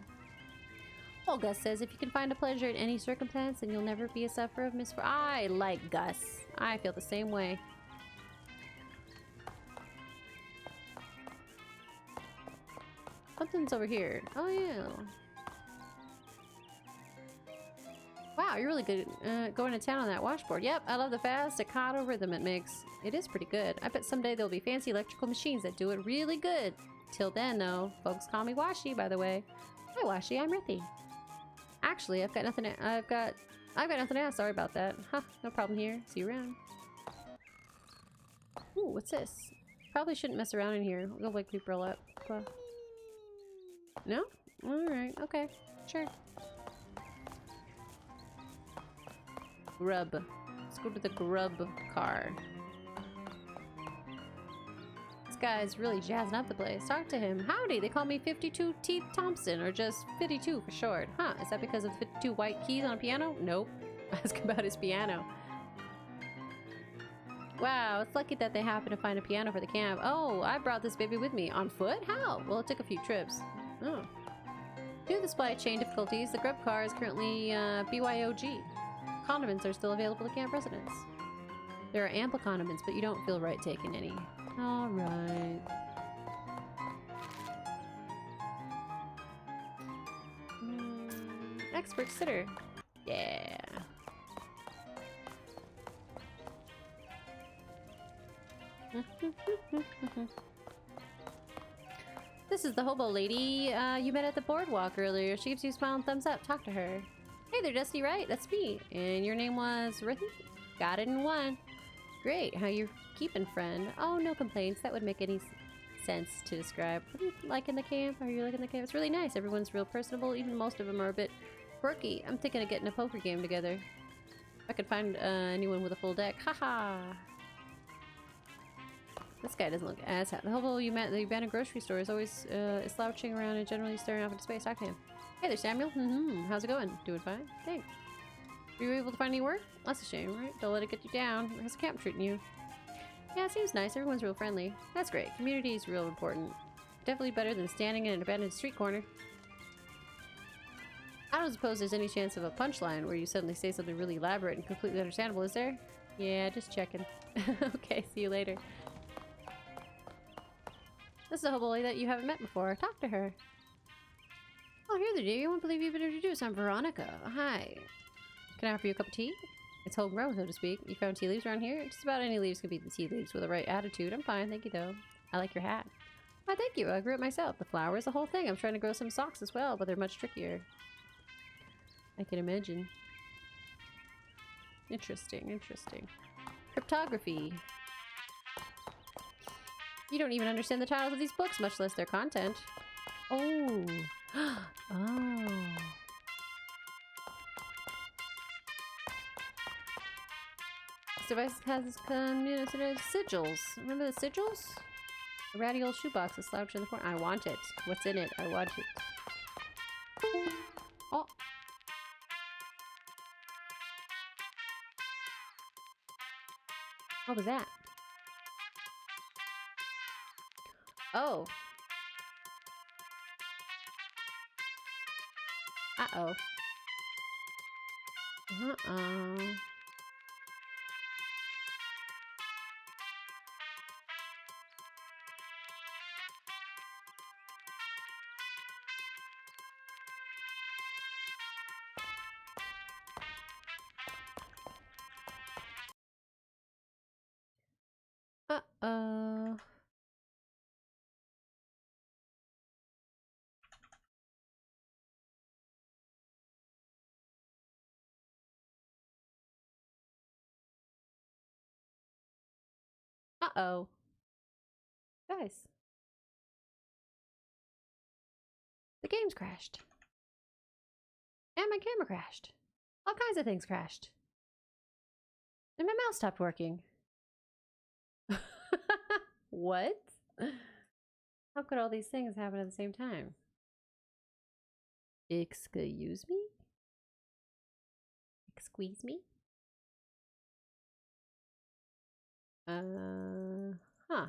Well, Gus says if you can find a pleasure in any circumstance, then you'll never be a sufferer of misfortune. I like Gus. I feel the same way. Something's over here. Oh, yeah. Wow, you're really good going to town on that washboard. Yep, I love the fast staccato rhythm it makes. It is pretty good. I bet someday there'll be fancy electrical machines that do it really good. Till then, though, folks call me Washi, by the way. Hi, Washi. I'm Rithy. Actually, I've got nothing to ask. Sorry about that. Huh, no problem here. See you around. Ooh, what's this? Probably shouldn't mess around in here. We'll wake people up. No? Alright, okay. Sure. Grub. Let's go to the grub car. This guy's really jazzing up the place. Talk to him. Howdy, they call me 52 Teeth Thompson, or just 52 for short. Huh, is that because of the 52 white keys on a piano? Nope. Ask about his piano. Wow, it's lucky that they happen to find a piano for the camp. Oh, I brought this baby with me. On foot? How? Well, it took a few trips. Oh. Due to the supply chain difficulties, the grub car is currently BYOG. Condiments are still available to camp residents. There are ample condiments, but you don't feel right taking any. Alright. Expert sitter. Yeah. This is the hobo lady you met at the boardwalk earlier. She gives you a smile and thumbs up. Talk to her. Hey there, Dusty, right? That's me. And your name was Rithy? Got it in one. Great. How you keeping, friend? Oh, no complaints. That would make any sense to describe. What do you like in the camp? Are you liking the camp? It's really nice. Everyone's real personable. Even most of them are a bit quirky. I'm thinking of getting a poker game together. If I could find anyone with a full deck. Haha. This guy doesn't look as happy. The hobo you met at the abandoned grocery store is always slouching around and generally staring off into space. Talk to him. Hey there, Samuel. How's it going? Doing fine? Thanks. Were you able to find any work? That's a shame, right? Don't let it get you down. How's the camp treating you? Yeah, it seems nice. Everyone's real friendly. That's great. Community is real important. Definitely better than standing in an abandoned street corner. I don't suppose there's any chance of a punchline where you suddenly say something really elaborate and completely understandable, is there? Yeah, just checking. Okay, see you later. This is a hobo that you haven't met before. Talk to her. Oh, here there, dear. You won't believe you've been introduced. I'm Veronica. Hi. Can I offer you a cup of tea? It's homegrown, so to speak. You found tea leaves around here? Just about any leaves can be the tea leaves with the right attitude. I'm fine, thank you, though. I like your hat. Why, thank you. I grew it myself. The flower is the whole thing. I'm trying to grow some socks as well, but they're much trickier. I can imagine. Interesting, interesting. Cryptography. You don't even understand the titles of these books, much less their content. Oh. Oh. This device has sigils. Remember the sigils? A ratty old shoebox is slouched in the corner. I want it. What's in it? I want it. Oh. What was that? Oh. Uh-oh. Uh-oh. Uh-oh. Uh-oh. Guys, the game's crashed. And my camera crashed. All kinds of things crashed. And my mouse stopped working. What? How could all these things happen at the same time? Excuse me? Excuse me? Huh.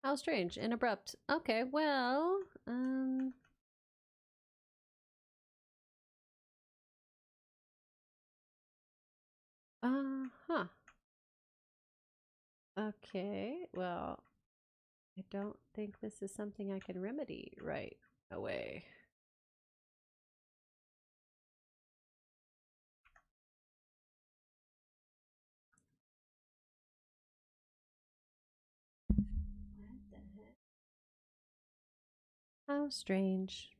How strange and abrupt. Okay, well, huh. Okay, well, I don't think this is something I can remedy right away. What the heck? How strange.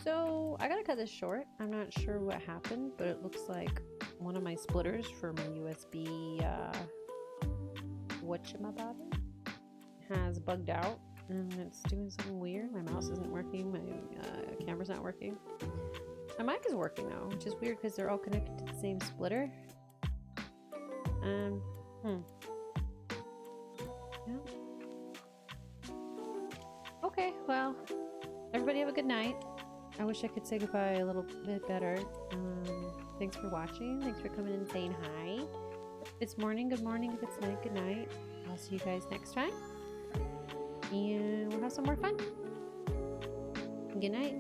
So I gotta cut this short. I'm not sure what happened, but it looks like one of my splitters for my USB whatchamabobber has bugged out and it's doing something weird. My mouse isn't working, my camera's not working. My mic is working though, which is weird because they're all connected to the same splitter. Yeah. Okay, well, everybody have a good night. I wish I could say goodbye a little bit better. Thanks for watching. Thanks for coming and saying hi. If it's morning, good morning. If it's night, good night. I'll see you guys next time. And we'll have some more fun. Good night.